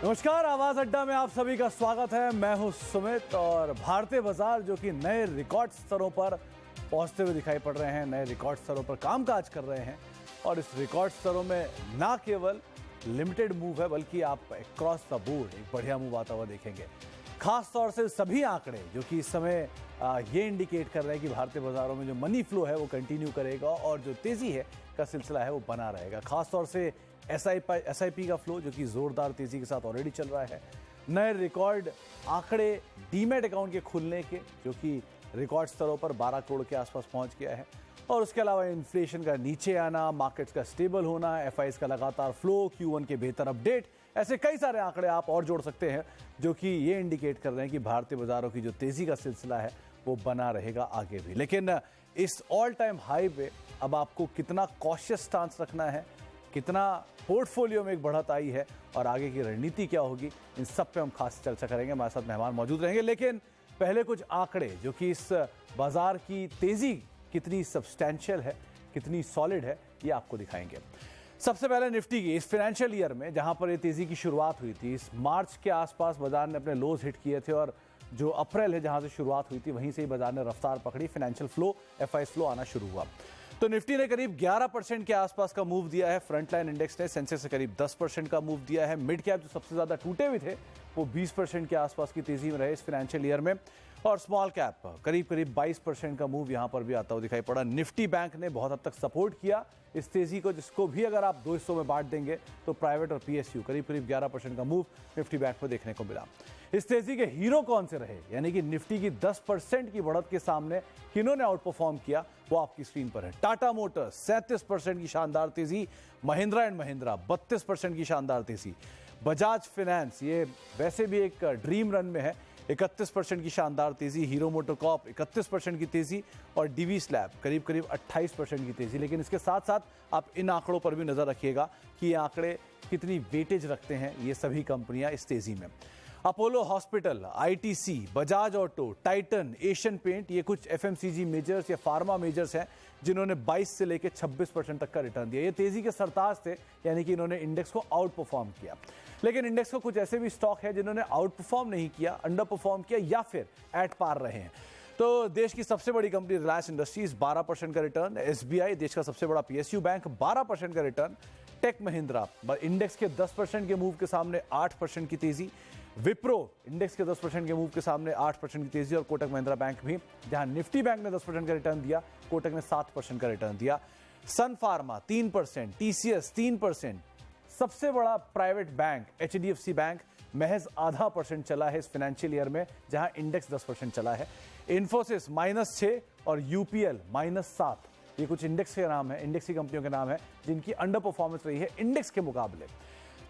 नमस्कार, आवाज अड्डा में आप सभी का स्वागत है। मैं हूं सुमित और भारतीय बाजार जो कि नए रिकॉर्ड स्तरों पर पहुंचते हुए दिखाई पड़ रहे हैं, नए रिकॉर्ड स्तरों पर कामकाज कर रहे हैं। और इस रिकॉर्ड स्तरों में ना केवल लिमिटेड मूव है बल्कि आप क्रॉस द बोर्ड एक बढ़िया मूव आता हुआ देखेंगे। खास तौर से सभी आंकड़े जो कि इस समय ये इंडिकेट कर रहे हैं कि भारतीय बाजारों में जो मनी फ्लो है वो कंटिन्यू करेगा और जो तेजी है का सिलसिला है वो बना रहेगा। खास तौर से एसआईपी का फ्लो जो कि जोरदार तेजी के साथ ऑलरेडी चल रहा है। नए रिकॉर्ड आंकड़े डीमैट अकाउंट के खुलने के जो कि रिकॉर्ड स्तरों पर 12 करोड़ के आसपास पहुंच गया है। और उसके अलावा इन्फ्लेशन का नीचे आना, मार्केट्स का स्टेबल होना, एफआईएस का लगातार फ्लो, Q1 के बेहतर अपडेट, ऐसे कई सारे आंकड़े आप और जोड़ सकते हैं जो कि ये इंडिकेट कर रहे हैं कि भारतीय बाजारों की जो तेजी का सिलसिला है वो बना रहेगा आगे भी। लेकिन इस ऑल टाइम हाई पे अब आपको कितना कॉशियस स्टांस रखना है, कितना पोर्टफोलियो में एक बढ़त आई है और आगे की रणनीति क्या होगी, इन सब पे हम खास चर्चा करेंगे। हमारे साथ मेहमान मौजूद रहेंगे, लेकिन पहले कुछ आंकड़े जो कि इस बाजार की तेजी कितनी सब्सटैंशियल है, कितनी सॉलिड है, ये आपको दिखाएंगे। सबसे पहले निफ्टी की इस फाइनेंशियल ईयर में जहां पर ये तेजी की शुरुआत हुई थी, इस मार्च के आसपास बाजार ने अपने लोज हिट किए थे और जो अप्रैल है जहां से शुरुआत हुई थी वहीं से ही बाजार ने रफ्तार पकड़ी, फाइनेंशियल फ्लो, एफआईएस फ्लो आना शुरू हुआ। तो निफ्टी ने करीब 11% के आसपास का मूव दिया है। फ्रंटलाइन इंडेक्स ने सेंसेक्स से करीब 10% का मूव दिया है। मिड कैप जो सबसे ज्यादा टूटे हुए थे वो 20% के आसपास की तेजी में रहे इस फाइनेंशियल ईयर में। और स्मॉल कैप करीब 22% का मूव यहां पर भी आता हुआ दिखाई पड़ा। निफ्टी बैंक ने बहुत हद तक सपोर्ट किया इस तेजी को, जिसको भी अगर आप दो हिस्सों में बांट देंगे तो प्राइवेट और पीएसयू करीब 11% का मूव निफ्टी बैंक में देखने को मिला। इस तेजी के हीरो कौन से रहे, यानी कि निफ्टी की 10% की बढ़त के सामने किन्होंने आउट परफॉर्म किया, वो आपकी स्क्रीन पर है। टाटा मोटर्स 37% की शानदार तेजी, महिंद्रा एंड महिंद्रा 32% की शानदार तेजी, बजाज फाइनेंस ये वैसे भी एक ड्रीम रन में है, 31% की शानदार तेजी, हीरो मोटोकॉर्प 31% की तेजी और डीवी स्लैब करीब 28% की तेजी। लेकिन इसके साथ साथ आप इन आंकड़ों पर भी नजर रखिएगा कि ये आंकड़े कितनी वेटेज रखते हैं ये सभी कंपनियां इस तेजी में। Apollo hospital, ITC, Bajaj auto, Titan, Asian paint, ये कुछ एफएमसीजी मेजर्स या फार्मा मेजर्स हैं जिन्होंने 22 से लेकर 26% तक का रिटर्न दिया। ये तेजी के सरताज थे, यानी कि इन्होंने इंडेक्स को आउट परफॉर्म किया। लेकिन इंडेक्स को कुछ ऐसे भी स्टॉक है जिन्होंने आउट परफॉर्म नहीं किया, अंडर परफॉर्म किया या फिर एट पार रहे हैं। तो देश की सबसे बड़ी कंपनी रिलायंस इंडस्ट्रीज 12% का रिटर्न, एसबीआई देश का सबसे बड़ा पीएसयू बैंक 12% का रिटर्न, टेक महिंद्रा इंडेक्स के 10% के मूव के सामने 8% की तेजी, विप्रो इंडेक्स के 10% के मूव के सामने 8% की तेजी और कोटक महिंद्रा बैंक भी, जहां निफ्टी बैंक ने 10% का रिटर्न दिया, कोटक ने 7% का रिटर्न दिया। सन फार्मा 3%, टीसीएस 3%, सबसे बड़ा प्राइवेट बैंक एचडीएफसी बैंक महज 0.5% चला है इस फाइनेंशियल ईयर में, जहां इंडेक्स 10% चला है। इन्फोसिस -6 और यूपीएल -7, ये कुछ इंडेक्स के नाम है, इंडेक्स की कंपनियों के नाम है जिनकी अंडर परफॉर्मेंस रही है इंडेक्स के मुकाबले।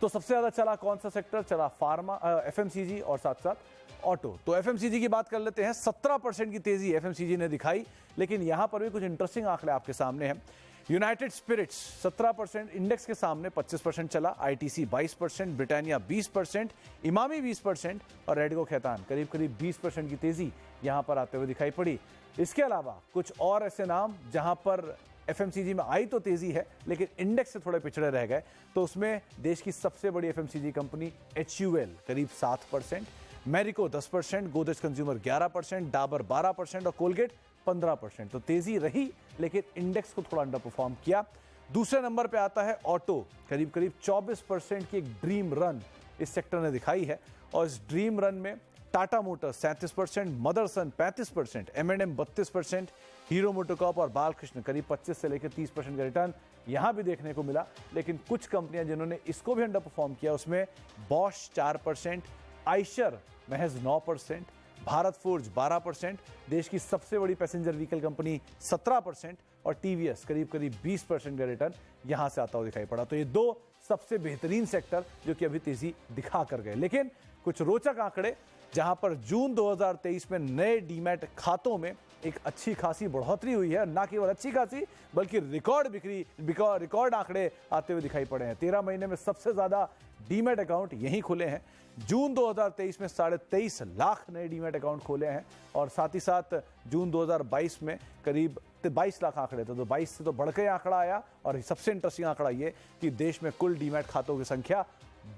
तो सबसे ज्यादा चला कौन सा सेक्टर चला? फार्मा, एफएमसीजी और साथ साथ ऑटो। तो एफएमसीजी की बात कर लेते हैं। 17% की तेजी एफएमसीजी ने दिखाई, लेकिन यहां पर भी कुछ इंटरेस्टिंग आंकड़े आपके सामने हैं। यूनाइटेड स्पिरिट्स 17% इंडेक्स के सामने 25% चला, आईटीसी 22%, ब्रिटानिया 20%, इमामी 20% और रेडगो खैतान करीब 20% की तेजी यहां पर आते हुए दिखाई पड़ी। इसके अलावा कुछ और ऐसे नाम जहां पर एफएमसीजी में आई तो तेजी है लेकिन इंडेक्स से थोड़े पिछड़े रह गए, तो उसमें देश की सबसे बड़ी एफएमसीजी कंपनी एचयूएल करीब 7%, मैरिको 10%, गोदरेज कंज्यूमर 11%, डाबर 12% और कोलगेट 15%। तो तेजी रही लेकिन इंडेक्स को थोड़ा अंडर परफॉर्म किया। दूसरे नंबर पे आता है ऑटो, करीब 24% की एक ड्रीम रन इस सेक्टर ने दिखाई है और इस ड्रीम रन में Tata Motors 37%, Motherson 35%, एम&एम 32%, hero MotoCorp और बालकृष्ण करीब 25 से लेकर 30% का रिटर्न यहां भी देखने को मिला। लेकिन कुछ कंपनियां जिन्होंने इसको भी अंडर परफॉर्म किया उसमें बॉश 4%, आइशर महज 9%, भारत फोर्ज 12%, देश की सबसे बड़ी पैसेंजर व्हीकल कंपनी 17% और टीवीएस करीब 20% का रिटर्न यहां से आता हुआ दिखाई पड़ा। तो ये दो सबसे बेहतरीन सेक्टर जो कि अभी तेजी दिखा कर गए। लेकिन कुछ रोचक आंकड़े जहां पर जून 2023 में नए डीमैट खातों में एक अच्छी खासी बढ़ोतरी हुई है, ना केवल अच्छी खासी बल्कि रिकॉर्ड आंकड़े आते हुए दिखाई पड़े हैं। 13 महीने में सबसे ज्यादा डीमैट अकाउंट यहीं खुले हैं। जून 2023 में 23.5 लाख नए डीमैट अकाउंट खोले हैं और साथ ही साथ जून 2022 में करीब 22 लाख आंकड़े थे। तो 22 से तो बढ़ के आंकड़ा आया और सबसे इंटरेस्टिंग आंकड़ा ये कि देश में कुल डीमैट खातों की संख्या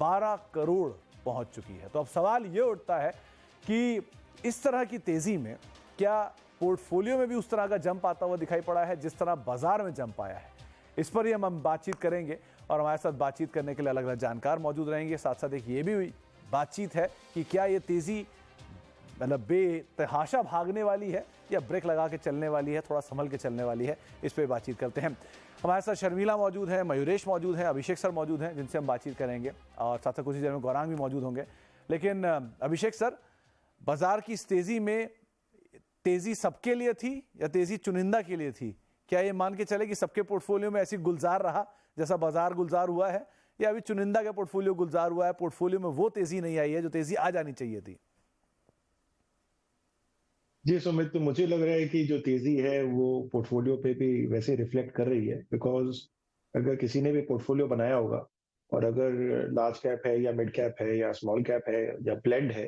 12 करोड़ पहुंच चुकी है। तो अब सवाल ये उठता है कि इस तरह की तेजी में क्या पोर्टफोलियो में भी उस तरह का जंप आता हुआ दिखाई पड़ा है जिस तरह बाजार में जंप आया है? इस पर ही हम बातचीत करेंगे और हमारे साथ बातचीत करने के लिए अलग अलग जानकार मौजूद रहेंगे। साथ साथ एक ये भी बातचीत है कि क्या ये तेजी मतलब बेतहाशा भागने वाली है या ब्रेक लगा के चलने वाली है, थोड़ा संभल के चलने वाली है। इस पर बातचीत करते हैं। हमारे साथ शर्मिला मौजूद है, मयूरेश मौजूद है, अभिषेक सर मौजूद हैं जिनसे हम बातचीत करेंगे और साथ साथ कुछ ही देर में गौरांग भी मौजूद होंगे। लेकिन अभिषेक सर, बाजार की इस तेजी में तेजी सबके लिए थी या तेजी चुनिंदा के लिए थी? क्या ये मान के चले कि सबके पोर्टफोलियो में ऐसी गुलजार रहा जैसा बाजार गुलजार हुआ है, या अभी चुनिंदा का पोर्टफोलियो गुलजार हुआ है, पोर्टफोलियो में वो तेजी नहीं आई है जो तेजी आ जानी चाहिए थी? जी सुमित, तो मुझे लग रहा है कि जो तेजी है वो पोर्टफोलियो पे भी वैसे रिफ्लेक्ट कर रही है। बिकॉज अगर किसी ने भी पोर्टफोलियो बनाया होगा और अगर लार्ज कैप है या मिड कैप है या स्मॉल कैप है या ब्लेंड है,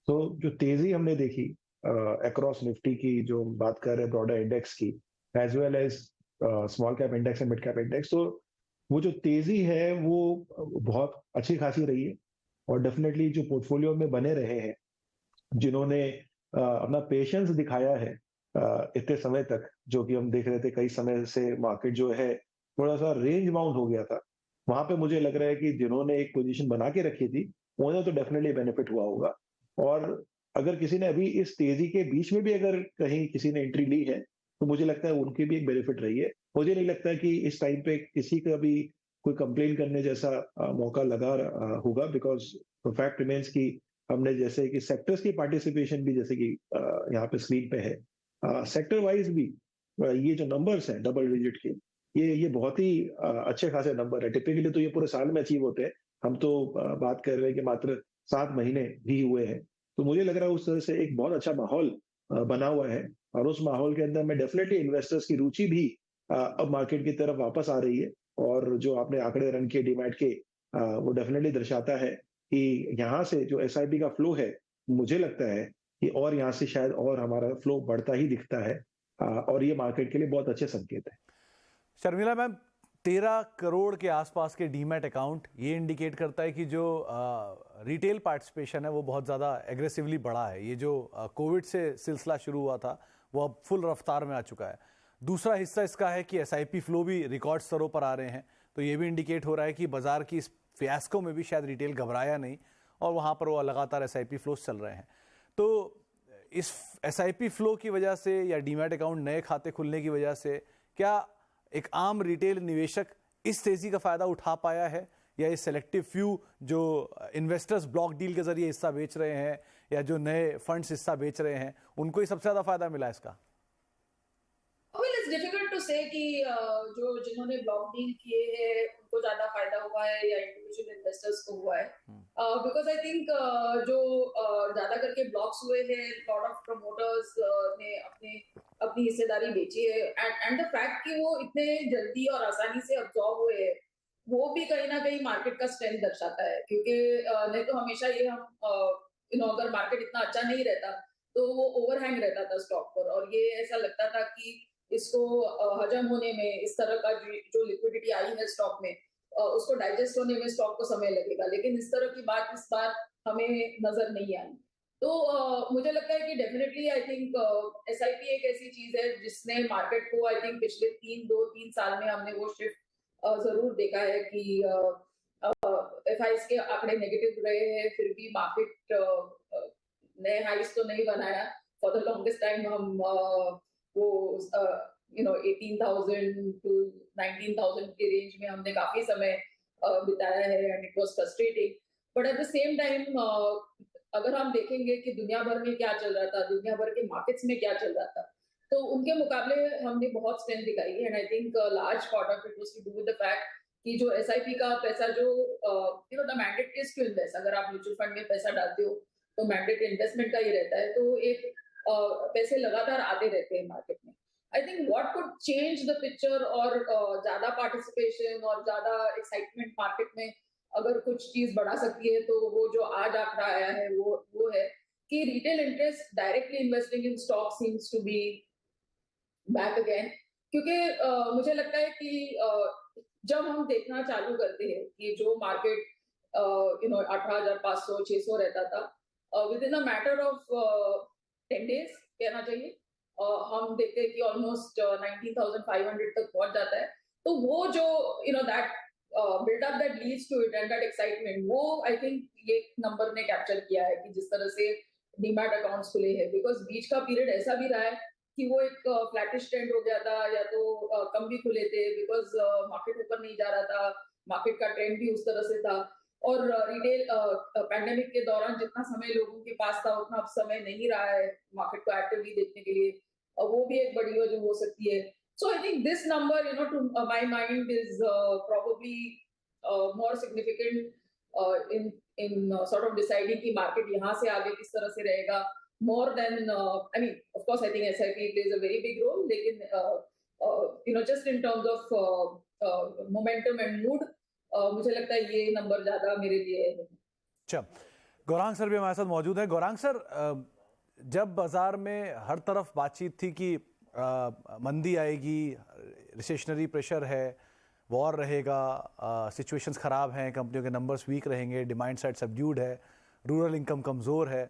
तो जो तेजी हमने देखी अक्रॉस निफ्टी की, जो बात कर रहे हैं ब्रॉडर इंडेक्स की, as well as small cap index and mid cap index, तो वो जो तेजी है वो बहुत अच्छी खासी रही है। और डेफिनेटली जो पोर्टफोलियो में बने रहे हैं, जिन्होंने अपना पेशेंस दिखाया है इतने समय तक, जो कि हम देख रहे थे कई समय से मार्केट जो है थोड़ा सा रेंज बाउंड हो गया था, वहां पे मुझे लग रहा है कि जिन्होंने एक पोजीशन बना के रखी थी उन्हें तो डेफिनेटली बेनिफिट हुआ होगा। और अगर किसी ने अभी इस तेजी के बीच में भी अगर कहीं किसी ने एंट्री ली है, तो मुझे लगता है उनकी भी एक बेनिफिट रही है। मुझे नहीं लगता कि इस टाइम पे किसी का भी कोई कंप्लेन करने जैसा मौका लगा होगा। बिकॉज फैक्ट रिमेन्स की हमने जैसे कि सेक्टर्स की पार्टिसिपेशन भी, जैसे कि यहाँ पे स्क्रीन पे है, सेक्टर वाइज भी ये जो नंबर्स हैं डबल डिजिट के, ये बहुत ही अच्छे खासे नंबर है। टिपिकली तो ये पूरे साल में अचीव होते हैं, हम तो बात कर रहे हैं कि मात्र 7 महीने भी हुए हैं। तो मुझे लग रहा है उस तरह से एक बहुत अच्छा माहौल बना हुआ है। और उस माहौल के अंदर में डेफिनेटली इन्वेस्टर्स की रुचि भी अब मार्केट की तरफ वापस आ रही है। और जो आपने आंकड़े रन किए डीमैट के, वो डेफिनेटली दर्शाता है कि यहाँ से जो एसआईपी का फ्लो है, मुझे लगता है कि और यहाँ से शायद और हमारा फ्लो बढ़ता ही दिखता है। और ये मार्केट के लिए बहुत अच्छे संकेत है। शर्मिला मैम, 13 करोड़ के आसपास के डीमैट अकाउंट, ये इंडिकेट करता है कि जो रिटेल पार्टिसिपेशन है वो बहुत ज़्यादा एग्रेसिवली बढ़ा है। ये जो कोविड से सिलसिला शुरू हुआ था वो अब फुल रफ्तार में आ चुका है। दूसरा हिस्सा इसका है कि एसआईपी फ्लो भी रिकॉर्ड स्तरों पर आ रहे हैं, तो ये भी इंडिकेट हो रहा है कि बाजार की इस फियास्को में भी शायद रिटेल घबराया नहीं और वहाँ पर वो लगातार एसआईपी फ्लोज चल रहे हैं। तो इस एसआईपी फ्लो की वजह से या डीमैट अकाउंट नए खाते खुलने की वजह से क्या एक आम रिटेल निवेशक इस तेजी का फायदा उठा पाया है, या ये सेलेक्टिव फ्यू जो इन्वेस्टर्स ब्लॉक डील के जरिए हिस्सा बेच रहे हैं या जो नए फंड्स हिस्सा बेच रहे हैं, उनको ही सबसे ज्यादा फायदा मिला इसका? डिफिकल्ट टू से कि जो जिन्होंने ब्लॉक डील किए हैं उनको ज्यादा फायदा हुआ है या इंडिविजुअल इन्वेस्टर्स को हुआ है। बिकॉज आई थिंक जो ज्यादा करके ब्लॉक्स हुए हैं, लॉट ऑफ प्रमोटर्स ने अपनी हिस्सेदारी बेची है, एंड द फैक्ट कि वो इतने जल्दी और आसानी से अब्सॉर्ब हुए हैं, वो भी कहीं ना कहीं मार्केट का स्ट्रेंथ दर्शाता है। क्योंकि नहीं तो हमेशा ये हम अगर मार्केट इतना अच्छा नहीं रहता तो वो ओवरहैंग रहता था स्टॉक पर, और ये ऐसा लगता था कि इसको हजम होने में, इस तरह का जो लिक्विडिटी आई है स्टॉक में, उसको डाइजेस्ट होने में स्टॉक को समय लगेगा। लेकिन इस तरह की बात इस बार हमें नजर नहीं आई। तो मुझे लगता है कि डेफिनेटली आई थिंक एसआईपी एक ऐसी चीज है जिसने मार्केट को, आई थिंक पिछले 2-3 साल में हमने वो शिफ्ट जरूर देखा है कि एफआईएस के आंकड़े नेगेटिव रहे हैं, फिर भी मार्केट नए हाइस तो नहीं बनाया। फॉर द लॉन्गेस्ट टाइम हम वो 18,000 to 19,000 के रेंज में हमने काफी समय बिताया है, and it was frustrating. But at the same time अगर हम देखेंगे कि दुनिया भर में क्या चल रहा था, दुनिया भर के मार्केट्स में क्या चल रहा था, तो उनके मुकाबले हमने बहुत स्ट्रेंथ दिखाई है। And I think large part of it was to do with the fact कि जो एसआईपी का पैसा, जो the mandate is to invest, अगर आप म्यूचुअल फंड में पैसा डालते हो तो मैंडेट इन्वेस्टमेंट का ही रहता है, तो एक पैसे लगातार आते रहते हैं मार्केट में। I think what could change the picture, और ज्यादा पार्टिसिपेशन और ज्यादा एक्साइटमेंट मार्केट में अगर कुछ चीज बढ़ा सकती है, तो वो जो आज आंकड़ा आया है वो है कि retail interest directly investing in stock seems to be back again. क्योंकि मुझे लगता है कि जब हम देखना चालू करते हैं कि जो मार्केट 18,500 600 रहता था, with in a matter of 10 days कहना चाहिए, हम देखते हैं कि ऑलमोस्ट 19,500 तक पहुंच जाता है। तो वो जो that build up that leads to it and that excitement, वो आई थिंक ये नंबर ने कैप्चर किया है कि जिस तरह से डीमैट अकाउंट्स खुले हैं, बिकॉज बीच का पीरियड ऐसा भी रहा है कि वो एक फ्लैटिश ट्रेंड हो गया था, या तो कम भी खुले थे बिकॉज मार्केट ऊपर नहीं जा रहा था, मार्केट का ट्रेंड भी उस तरह से था। और रिटेल पैंडेमिक के दौरान जितना समय लोगों के पास था उतना अब समय नहीं रहा है मार्केट को एक्टिवली देखने के लिए, वो भी एक बड़ी वजह हो सकती है। So I think this number, to my mind, is probably more significant in sort of deciding कि market यहाँ से आगे किस तरह से रहेगा, more than I mean, of course, I think SIP plays a very big role, लेकिन just in terms of momentum and mood, मुझे लगता है ये नंबर ज्यादा मेरे लिए है। अच्छा, गौरांग सर भी हमारे साथ मौजूद हैं। गौरांग सर, जब बाजार में हर तरफ बातचीत थी कि मंदी आएगी, रिसेशनरी प्रेशर है, वॉर रहेगा, सिचुएशंस ख़राब हैं, कंपनियों के नंबर्स वीक रहेंगे, डिमांड साइड सबड्यूड है, रूरल इनकम कमज़ोर है,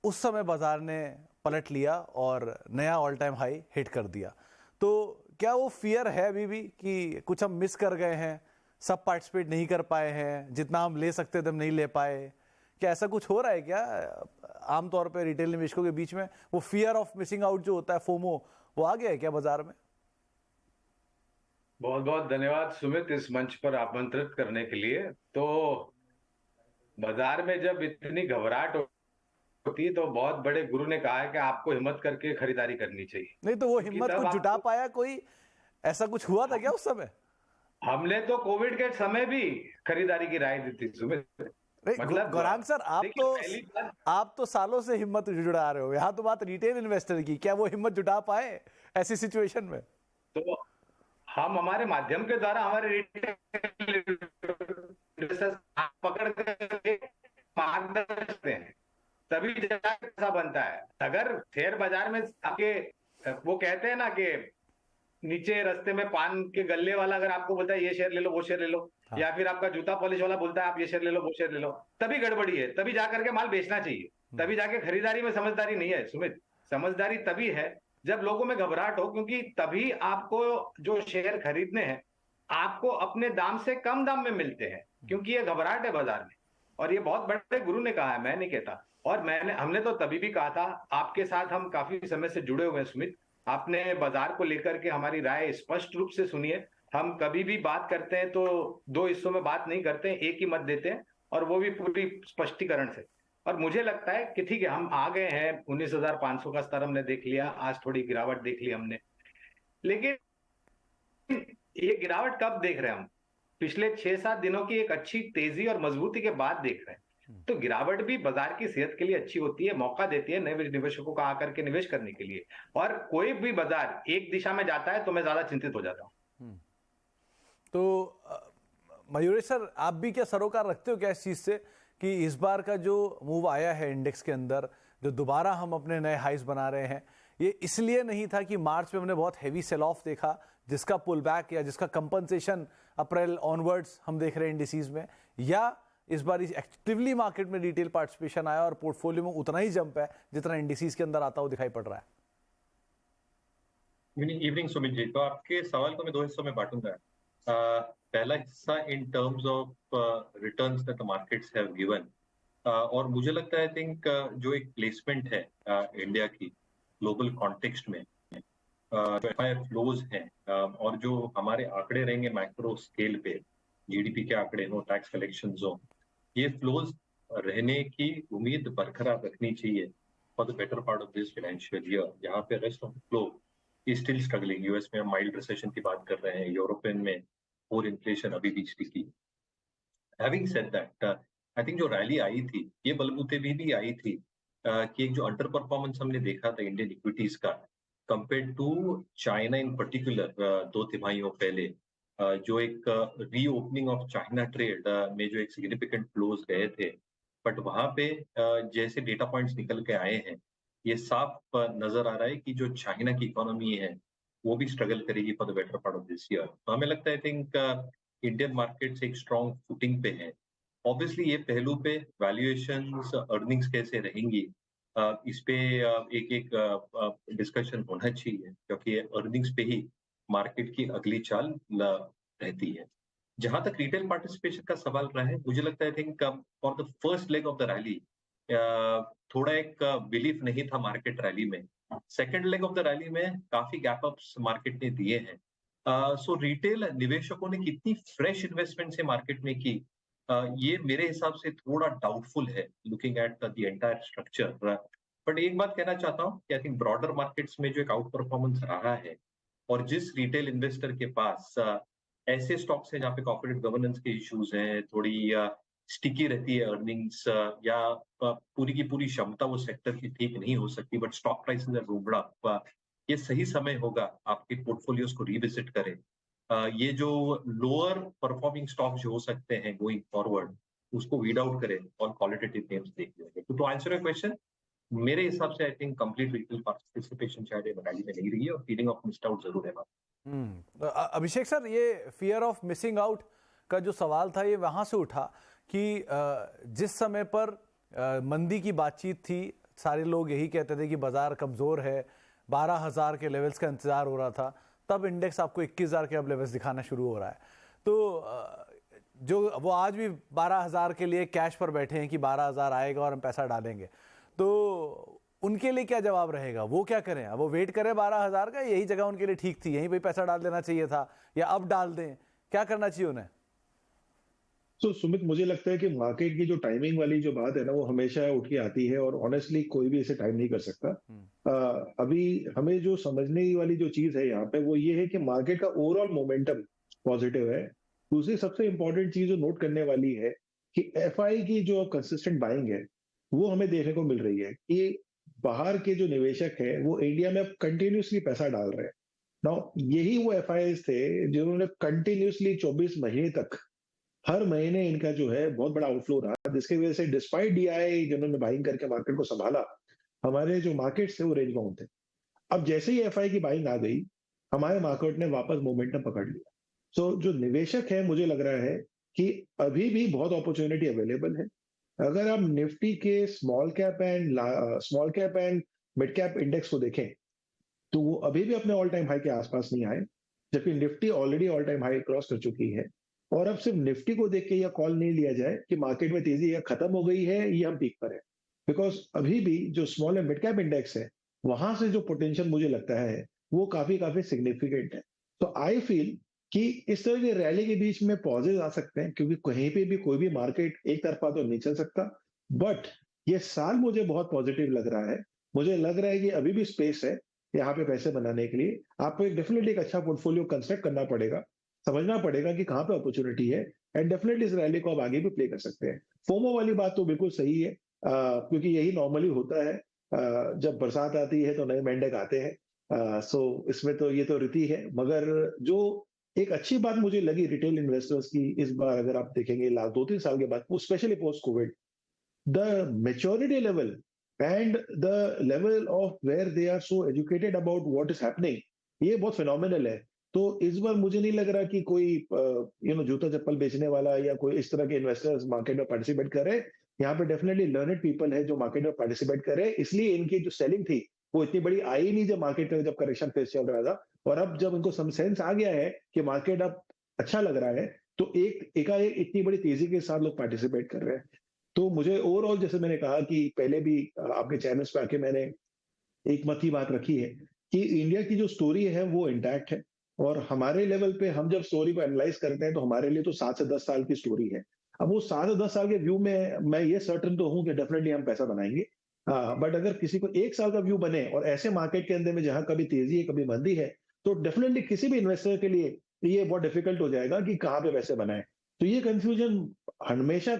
उस समय बाजार ने पलट लिया और नया ऑल टाइम हाई हिट कर दिया। तो क्या वो फियर है अभी भी कि कुछ हम मिस कर गए हैं, सब पार्टिसिपेट नहीं कर पाए हैं, जितना हम ले सकते थे हम नहीं ले पाए? क्या ऐसा कुछ हो रहा है क्या आमतौर पे रिटेल निवेशकों के बीच में? वो फियर ऑफ मिसिंग आउट जो होता है, फोमो, वो आ गया है क्या बाजार में? बहुत बहुत धन्यवाद सुमित, इस मंच पर आमंत्रित करने के लिए। तो बाजार में जब इतनी घबराहट होती है तो बहुत बड़े गुरु ने कहा है कि आपको हिम्मत करके खरीदारी करनी चाहिए। नहीं तो वो हिम्मत कुछ जुटा पाया कोई? ऐसा कुछ हुआ था क्या उस समय? हमने तो कोविड के समय भी खरीदारी की राय दी थी सुमित। मतलब गौरांग सर, आप तो सालों से हिम्मत जुटा रहे हो, यहाँ तो बात रिटेल इन्वेस्टर की, क्या वो हिम्मत जुटा पाए ऐसी सिचुएशन में? तो हम हमारे माध्यम के द्वारा हमारे रिटेल पकड़ के मार्गदर्शन हैं, तभी ऐसा बनता है। अगर शेयर बाजार में आपके, वो कहते हैं ना कि नीचे रास्ते में पान के गल्ले वाला अगर आपको बोलता है ये शेयर ले लो वो शेयर ले लो, हाँ, या फिर आपका जूता पॉलिश वाला बोलता है आप ये शेयर ले लो वो शेयर ले लो, तभी गड़बड़ी है, तभी जाकर के माल बेचना चाहिए, तभी जाके खरीदारी में समझदारी नहीं है सुमित। समझदारी तभी है जब लोगों में घबराहट हो, क्योंकि तभी आपको जो शेयर खरीदने हैं आपको अपने दाम से कम दाम में मिलते हैं, क्योंकि ये घबराहट है बाजार में। और ये बहुत बड़े गुरु ने कहा है, मैं नहीं कहता। और हमने तो तभी भी कहा था, आपके साथ हम काफी समय से जुड़े हुए हैं सुमित, आपने बाजार को लेकर के हमारी राय स्पष्ट रूप से सुनी है। हम कभी भी बात करते हैं तो दो हिस्सों में बात नहीं करते हैं, एक ही मत देते हैं, और वो भी पूरी स्पष्टीकरण से। और मुझे लगता है कि ठीक है, हम आ गए हैं 19,500 का स्तर हमने देख लिया, आज थोड़ी गिरावट देख ली हमने, लेकिन ये गिरावट कब देख रहे हैं हम? पिछले 6-7 दिनों की एक अच्छी तेजी और मजबूती के बाद देख रहे हैं। तो गिरावट भी बाजार की सेहत के लिए अच्छी होती है, मौका देती है नए निवेशकों को आकर के निवेश करने के लिए। और कोई भी बाजार एक दिशा में जाता है तो मैं ज्यादा चिंतित हो जाता हूं। तो मयूरेश सर, आप भी क्या सरोकार रखते हो क्या इस चीज से कि इस बार का जो मूव आया है इंडेक्स के अंदर, जो दोबारा हम अपने नए हाइज बना रहे हैं, ये इसलिए नहीं था कि मार्च में हमने बहुत हैवी सेल ऑफ देखा जिसका पुल बैक या जिसका कंपनसेशन अप्रैल ऑनवर्ड्स हम देख रहे हैं इंडिसीज में, या इस बार एक्टिवली मार्केट में रिटेल पार्टिसिपेशन आया और पोर्टफोलियो में उतना ही जंप है जितना इंडिसीज के अंदर आता हुआ दिखाई पड़ रहा है? इवनिंग सुमित जी, तो आपके सवाल को मैं दो हिस्सों में बांटूंगा। पहला हिस्सा इन terms of returns that the markets have given, और मुझे लगता है आई थिंक जो एक प्लेसमेंट है इंडिया की ग्लोबल कॉन्टेक्स्ट में, जो एफआईआई फ्लोज हैं और जो हमारे आंकड़े रहेंगे मैक्रो स्केल पे, जीडीपी के आंकड़े हो, टैक्स कलेक्शन हो, ये फ्लोज रहने की उम्मीद बरकरार रखनी चाहिए for the better part of this financial year. यहाँ पे rest of the flow is still struggling. US में हम माइल्ड रिसेशन की बात कर रहे हैं, यूरोपियन में और इन्फ्लेशन अभी भी sticky. Having said that, I think जो रैली आई थी ये बलबूते भी आई थी कि एक जो अंडर परफॉर्मेंस हमने देखा था इंडियन इक्विटीज का compare to China in particular 2 तिमाहियों पहले, जो एक रीओपनिंग ऑफ चाइना ट्रेड में जो एक सिग्निफिकेंट फ्लोज गए थे, बट वहां पे जैसे डेटा पॉइंट्स निकल के आए हैं, ये साफ नजर आ रहा है कि जो चाइना की इकोनॉमी है वो भी स्ट्रगल करेगी for the better part of this year. तो हमें लगता है आई थिंक इंडियन मार्केट्स एक स्ट्रॉन्ग फुटिंग पे है ऑब्वियसली ये पहलू पे वैल्यूएशंस, अर्निंग्स कैसे रहेंगी, इस पे एक डिस्कशन होना चाहिए, क्योंकि अर्निंग्स पे ही मार्केट की अगली चाल रहती है। जहां तक रिटेल पार्टिसिपेशन का सवाल रहा है, मुझे लगता है I think for the first leg of the rally थोड़ा एक बिलीफ नहीं था मार्केट रैली में। Second leg of the rally में काफी गैप अप्स मार्केट ने दिए हैं। सो रिटेल निवेशकों ने कितनी फ्रेश इन्वेस्टमेंट से मार्केट में की, ये मेरे हिसाब से थोड़ा डाउटफुल है, looking at the entire structure. But एक बात कहना चाहता हूँ कि आई थिंक ब्रॉडर मार्केट्स में जो एक आउट परफॉर्मेंस रहा है, और जिस रिटेल इन्वेस्टर के पास ऐसे स्टॉक्स हैं जहाँ पे कॉर्पोरेट गवर्नेंस के इश्यूज हैं, थोड़ी स्टिकी रहती है अर्निंग्स, या पूरी की पूरी क्षमता वो सेक्टर की ठीक नहीं हो सकती, but stock prices are zoomed up, ये सही समय होगा आपके पोर्टफोलियोज को रिविजिट करें। ये जो लोअर परफॉर्मिंग स्टॉक जो हो सकते हैं गोइंग फॉरवर्ड, उसको वीड आउट करें और क्वालिटेटिव नेम्स देख लेंगे। तो आंसर योर क्वेश्चन, मेरे हिसाब से I think complete retail participation शायद रैली में नहीं रही है, और फीलिंग ऑफ मिस्ड आउट जरूर है। अभिषेक सर, ये फियर ऑफ मिसिंग आउट का जो सवाल था, ये वहां से उठा कि जिस समय पर मंदी की बातचीत थी, सारे लोग यही कहते थे कि बाजार कमजोर है, 12,000 के लेवल्स का इंतजार हो रहा था, तब इंडेक्स आपको 21,000 के अब लेवल्स दिखाना शुरू हो रहा है। तो जो वो आज भी 12,000 के लिए कैश पर बैठे हैं कि 12,000 आएगा और हम पैसा डालेंगे, तो उनके लिए क्या जवाब रहेगा? वो क्या करें? अब वो वेट करें 12,000 का, यही जगह उनके लिए ठीक थी, यहीं पे पैसा डाल देना चाहिए था, या अब डाल दें? क्या करना चाहिए उन्हें? तो सुमित, मुझे लगता है कि मार्केट की जो टाइमिंग वाली जो बात है ना, वो हमेशा उठ के आती है, और ऑनेस्टली कोई भी इसे टाइम नहीं कर सकता। अभी हमें जो समझने वाली जो चीज है यहाँ पे, वो ये है कि मार्केट का ओवरऑल मोमेंटम पॉजिटिव है। दूसरी सबसे इंपॉर्टेंट चीज जो नोट करने वाली है कि एफआई की जो कंसिस्टेंट बाइंग है, वो हमें देखने को मिल रही है कि बाहर के जो निवेशक है वो इंडिया में अब कंटिन्यूसली पैसा डाल रहे हैं। नाउ यही वो एफआईज थे जिन्होंने कंटिन्यूसली 24 महीने तक हर महीने इनका जो है बहुत बड़ा आउटफ्लो रहा, जिसकी वजह से डिस्पाइट डीआई जिन्होंने बाइंग करके मार्केट को संभाला, हमारे जो मार्केट्स थे वो रेंज बाउंड थे। अब जैसे ही एफआई की बाइंग आ गई, हमारे मार्केट ने वापस मोमेंटम पकड़ लिया। सो जो निवेशक है, मुझे लग रहा है कि अभी भी बहुत अपॉर्चुनिटी अवेलेबल है। अगर आप निफ्टी के small cap and mid cap index को देखें, तो वो अभी भी अपने ऑल टाइम हाई के आसपास नहीं आए, जबकि Nifty already all time high cross कर चुकी है। और अब सिर्फ निफ्टी को देख के यह कॉल नहीं लिया जाए कि मार्केट में तेजी या खत्म हो गई है या हम पीक पर है, बिकॉज अभी भी जो small and mid cap index है, वहां से जो पोटेंशियल मुझे लगता है वो काफी सिग्निफिकेंट है। तो आई फील कि इस तरह की रैली के बीच में पॉजेज आ सकते हैं, क्योंकि कहीं पे भी कोई भी मार्केट एक तरफा तो नहीं चल सकता। बट ये साल मुझे बहुत पॉजिटिव लग रहा है। मुझे लग रहा है कि अभी भी स्पेस है यहाँ पे पैसे बनाने के लिए। आपको डेफिनेटली एक अच्छा पोर्टफोलियो कंस्ट्रक्ट करना पड़ेगा, समझना पड़ेगा कि कहाँ पे अपॉर्चुनिटी है, एंड डेफिनेटली इस रैली को आप आगे भी प्ले कर सकते हैं। फोमो वाली बात तो बिल्कुल सही है, क्योंकि यही नॉर्मली होता है, जब बरसात आती है तो नए मेंढक आते हैं। सो इसमें तो ये तो रीति है। मगर जो एक अच्छी बात मुझे लगी रिटेल इन्वेस्टर्स की इस बार, अगर आप देखेंगे लास्ट 2-3 साल के बाद, specially post covid, the maturity level and the level of where they are so educated about what is happening, ये बहुत फिनोमिनल है। तो इस बार मुझे नहीं लग रहा कि कोई जूता चप्पल बेचने वाला या कोई इस तरह के इन्वेस्टर्स मार्केट में पार्टिसिपेट करे। यहाँ पे डेफिनेटली लर्नेड पीपल है जो मार्केट में पार्टिसिपेट करे, इसलिए इनकी जो सेलिंग थी वो इतनी बड़ी आई नहीं जब मार्केट में जब करेक्शन फेज चल रहा था। और अब जब इनको सम सेंस आ गया है कि मार्केट अब अच्छा लग रहा है, तो एकाएक इतनी बड़ी तेजी के साथ लोग पार्टिसिपेट कर रहे हैं। तो मुझे ओवरऑल, जैसे मैंने कहा कि पहले भी आपके चैनल्स पे आके मैंने एक मत ही बात रखी है कि इंडिया की जो स्टोरी है वो इंटैक्ट है, और हमारे लेवल पे हम जब स्टोरी को एनालाइज करते हैं तो हमारे लिए तो 7 से 10 साल की स्टोरी है। अब वो 7 से 10 साल के व्यू में मैं ये सर्टन तो हूं कि डेफिनेटली हम पैसा बनाएंगे। बट अगर किसी को 1 साल का व्यू बने और ऐसे मार्केट के अंदर में जहां कभी तेजी है कभी मंदी है, तो डेफिनेटली किसी भी इन्वेस्टर के लिए ये बहुत डिफिकल्ट हो जाएगा कि कहाँ पे पैसे बनाए। तो ये कंफ्यूजन हमेशा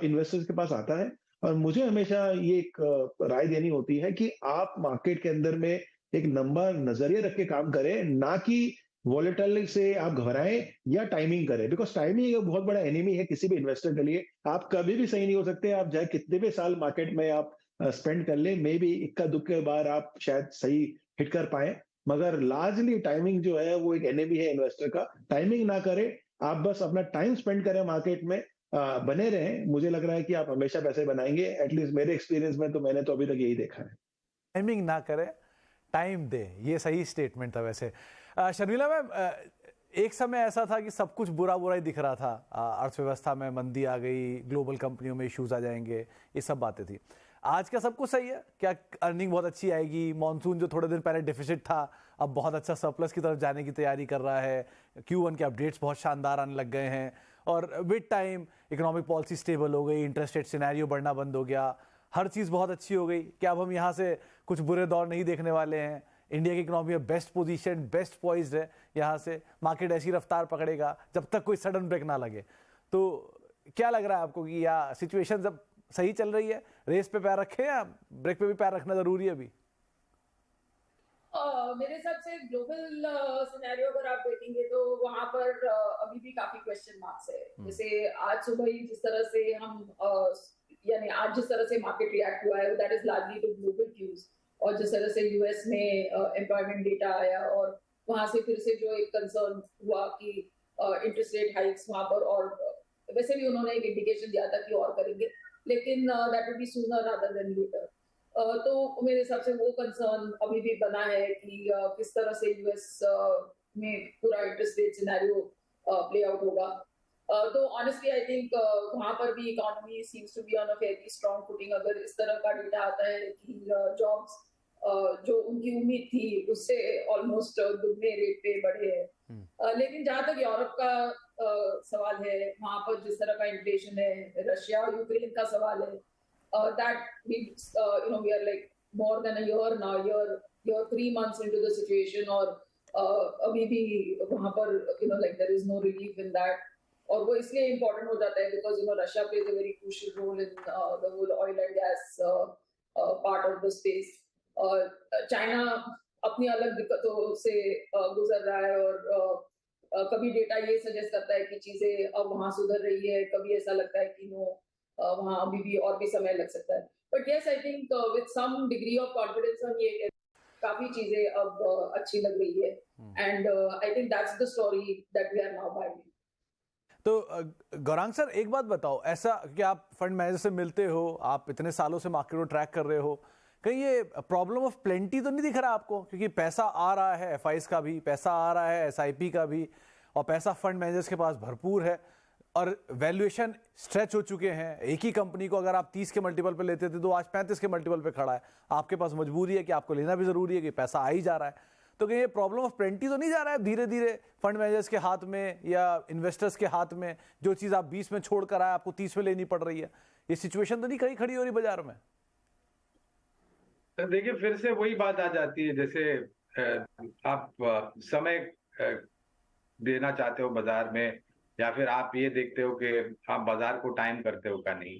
इन्वेस्टर्स के पास आता है, और मुझे हमेशा ये एक राय देनी होती है कि आप मार्केट के अंदर में एक लंबा नजरिया रख के काम करें, ना कि वॉलेटाइल से आप घबराएं या टाइमिंग करें, बिकॉज टाइमिंग एक बहुत बड़ा एनिमी है किसी भी इन्वेस्टर के लिए। आप कभी भी सही नहीं हो सकते, आप चाहे कितने भी साल मार्केट में आप स्पेंड कर ले, मे बी इक्का दुक्के बार आप शायद सही हिट कर पाए, मगर लार्जली टाइमिंग जो है वो एक एनिमी है इन्वेस्टर का। टाइमिंग ना करें, आप बस अपना टाइम स्पेंड करें मार्केट में, बने रहें। मुझे लग रहा है कि आप हमेशा पैसे बनाएंगे, एटलीस्ट मेरे एक्सपीरियंस में तो मैंने तो अभी तक यही देखा है। टाइमिंग ना करें, टाइम दे, ये सही स्टेटमेंट था वैसे। शर्मिला मैम, एक समय ऐसा था कि सब कुछ बुरा बुरा ही दिख रहा था, अर्थव्यवस्था में मंदी आ गई, ग्लोबल कंपनियों में इश्यूज आ जाएंगे, ये सब बातें थी। आज का सब कुछ सही है क्या? अर्निंग बहुत अच्छी आएगी, मॉनसून जो थोड़े दिन पहले डिफिसिट था अब बहुत अच्छा सरप्लस की तरफ जाने की तैयारी कर रहा है, Q1 के अपडेट्स बहुत शानदार आने लग गए हैं, और with time economic policy stable हो गई, इंटरेस्ट रेट सिनेरियो बढ़ना बंद हो गया, हर चीज़ बहुत अच्छी हो गई। क्या अब हम यहाँ से कुछ बुरे दौर नहीं देखने वाले हैं? इंडिया की इकोनॉमी में बेस्ट पोजीशन, बेस्ट पॉइज्ड है, यहाँ से मार्केट ऐसी रफ्तार पकड़ेगा जब तक कोई सडन ब्रेक ना लगे। तो क्या लग रहा है आपको कि या सिचुएशन जब सही चल रही है, रेस पे पैर रखें या ब्रेक पे भी पैर रखना जरूरी है अभी? मेरे हिसाब से ग्लोबल सिनेरियो अगर आप देखेंगे तो वहां पर अभी भी काफी क्वेश्चन मार्क्स है। जैसे आज सुबह ही जिस तरह से हम यानी आज जिस तरह से मार्केट रिएक्ट हुआ है, that is largely to global cues, और जिस तरह से यूएस में एम्प्लॉयमेंट डेटा आया और वहां से फिर से जो एक कंसर्न हुआ कि इंटरेस्ट रेट हाइक्स वहां पर, और वैसे भी उन्होंने एक इंडिकेशन दिया था कि और करेंगे, लेकिन that will be sooner rather than later. तो मेरे हिसाब से वो कंसर्न अभी भी बना है कि किस तरह से यूएस में पूरा interest rate scenario play out होगा। तो ऑनेस्टली आई थिंक वहां पर भी economy seems to be on a fairly strong footing. अगर इस तरह का डेटा आता है कि जॉब्स जो उनकी उम्मीद थी उससे ऑलमोस्ट दुगने रेट पे बढ़े हैं। लेकिन जहां तक यूरोप का सवाल है, वहां पर जिस तरह का इन्फ्लेशन है, रशिया और यूक्रेन का सवाल है, that we we are like more than a year now, you're 3 months into the situation, और अभी भी वहां पर like there is no relief in that। और वो इसलिए important हो जाता है because Russia plays a very crucial role in the whole oil and gas part of the space। China अपनी अलग दिक्कतों से गुजर रहा है, और कभी डेटा ये सजेस्ट करता है कि चीजें अब वहां सुधर रही है, कभी ऐसा लगता है कि वहां अभी भी और भी समय लग सकता है। But yes, I think with some degree of confidence हम ये काफी चीजें अब अच्छी लग रही है, and I think that's the story that we are now buying. तो गौरांग सर, एक बात बताओ, ऐसा कि आप फंड मैनेजर से मिलते हो, आप इतने सालों से मार्केट को ट्रैक कर रहे हो, कहीं ये प्रॉब्लम ऑफ प्लेंटी तो नहीं दिख रहा आपको? क्योंकि पैसा आ रहा है, एफआईज का भी पैसा आ रहा है, एसआईपी का भी, और पैसा फंड मैनेजर्स के पास भरपूर है, और वैल्यूएशन स्ट्रेच हो चुके हैं। एक ही कंपनी को अगर आप 30 के मल्टीपल पे लेते थे तो आज 35 के मल्टीपल पे खड़ा है। आपके पास मजबूरी है कि आपको लेना भी जरूरी है कि पैसा आ ही जा रहा है। तो कहीं ये प्रॉब्लम ऑफ प्लेंटी तो नहीं जा रहा है धीरे धीरे फंड मैनेजर्स के हाथ में या इन्वेस्टर्स के हाथ में? जो चीज आप 20 में छोड़ कर आए आपको 30 में लेनी पड़ रही है। ये सिचुएशन तो नहीं कहीं खड़ी हो रही बाजार में? देखिए, फिर से वही बात आ जाती है, जैसे आप समय देना चाहते हो बाजार में, या फिर आप ये देखते हो कि आप बाजार को टाइम करते हो का नहीं।